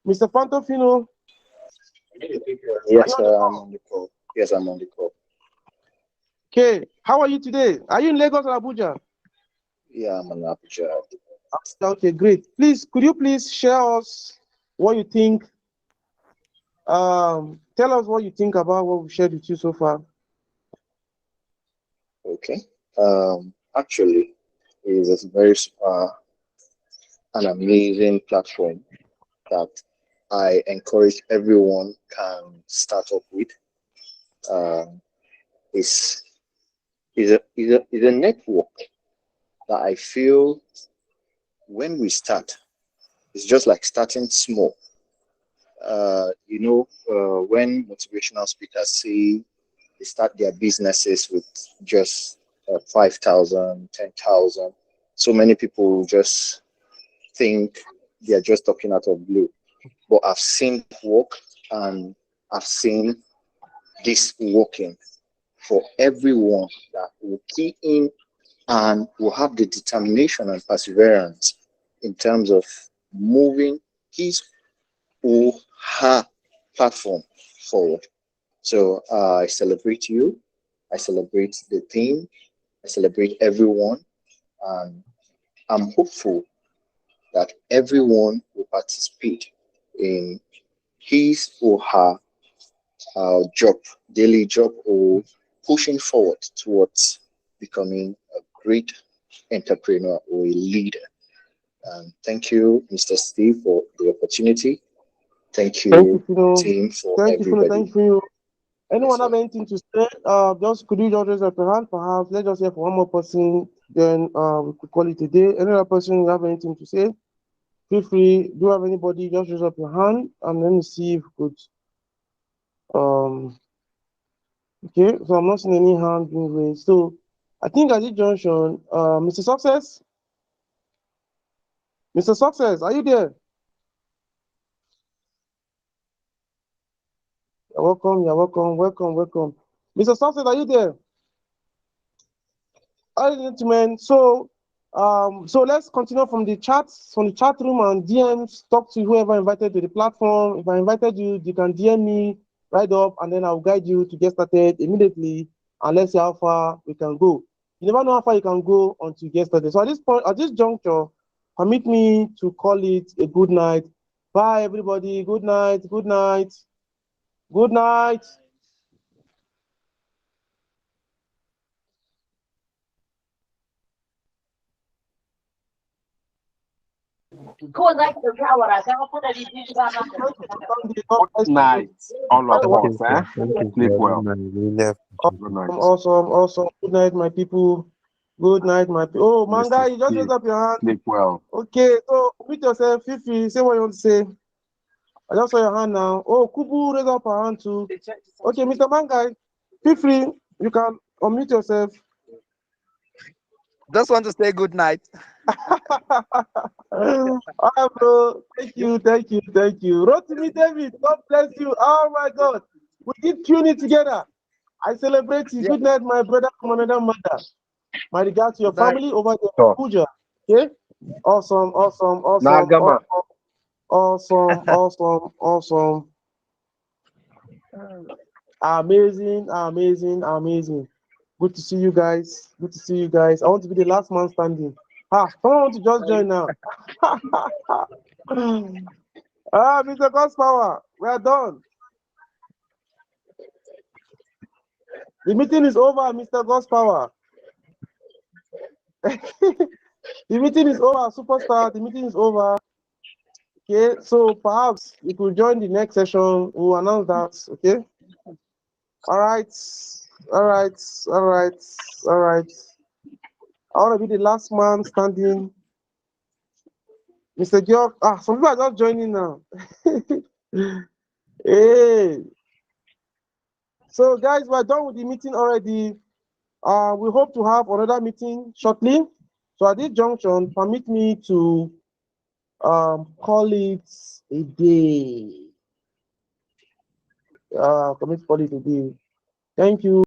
Mr. Fanto Fino. Yes, I'm on the call. Yes, I'm on the call. Okay, how are you today? Are you in Lagos or Abuja? Yeah, I'm on Abuja. Okay, great. Please, could you please share us what you think? Tell us what you think about what we shared with you so far. Okay. Actually, it is a very an amazing platform that I encourage everyone can start up with. Is a network that I feel when we start, it's just like starting small. When motivational speakers say they start their businesses with just 5,000, 10,000, so many people just think they're just talking out of blue. But I've seen work, and I've seen this working for everyone that will key in and will have the determination and perseverance in terms of moving his or her platform forward. So I celebrate you, I celebrate the team, I celebrate everyone, and I'm hopeful that everyone will participate in his or her job, daily job, or pushing forward towards becoming a great entrepreneur or a leader. Thank you, Mr. Steve, for the opportunity. Thank you, team, for everybody. Thank you. Anyone have anything to say? Could you just raise up your hand? Perhaps let's just hear from one more person. Then we could call it a day. Any other person have anything to say? Feel free. Do you have anybody? Just raise up your hand and let me see if we could. Okay, so I'm not seeing any hand being raised. So I think at this junction, Mr. Success. Mr. Success, are you there? You're welcome. Mr. Success, are you there? All right, gentlemen. So let's continue from the chat room and DMs. Talk to whoever invited to the platform. If I invited you, you can DM me right up, and then I'll guide you to get started immediately. And let's see how far we can go. You never know how far you can go until you get started. So at this point, at this juncture, permit me to call it a good night. Bye, everybody. Good night. Good night. Good night. Good night, all of Thank us. you, sir. Thank you, Sleep sir. well. Good night. Really Good night. Awesome. Good night, my people. Good night, my people. Oh, Mr. Manga, you just Steve. raise up your hand. Sleep well. Okay, so meet yourself. Fifi, say what you want to say. I just saw your hand now. Oh, Kubu raise up her hand too. Okay, Mr. Manga, feel free. You can unmute yourself. Just want to say good night. All right, bro. Thank you. Rotimi David, God bless you. Oh my God. We did tune it together. I celebrate you. Yeah. Good night, my brother from another mother. My regards to your Good night. family over there. Sure. Puja. Okay? Awesome. Nagama. Awesome. Amazing. Good to see you guys. I want to be the last man standing. Someone want to just join now. Mr. God's power, we are done. The meeting is over, Mr. God's power. The meeting is over, superstar. The meeting is over. Okay, so perhaps you could join the next session. We'll announce that. Okay. All right. I want to be the last man standing. Mr. George, some people are just joining now. Hey. So guys, we're done with the meeting already. We hope to have another meeting shortly. So at this junction, permit me to call it a day. Thank you.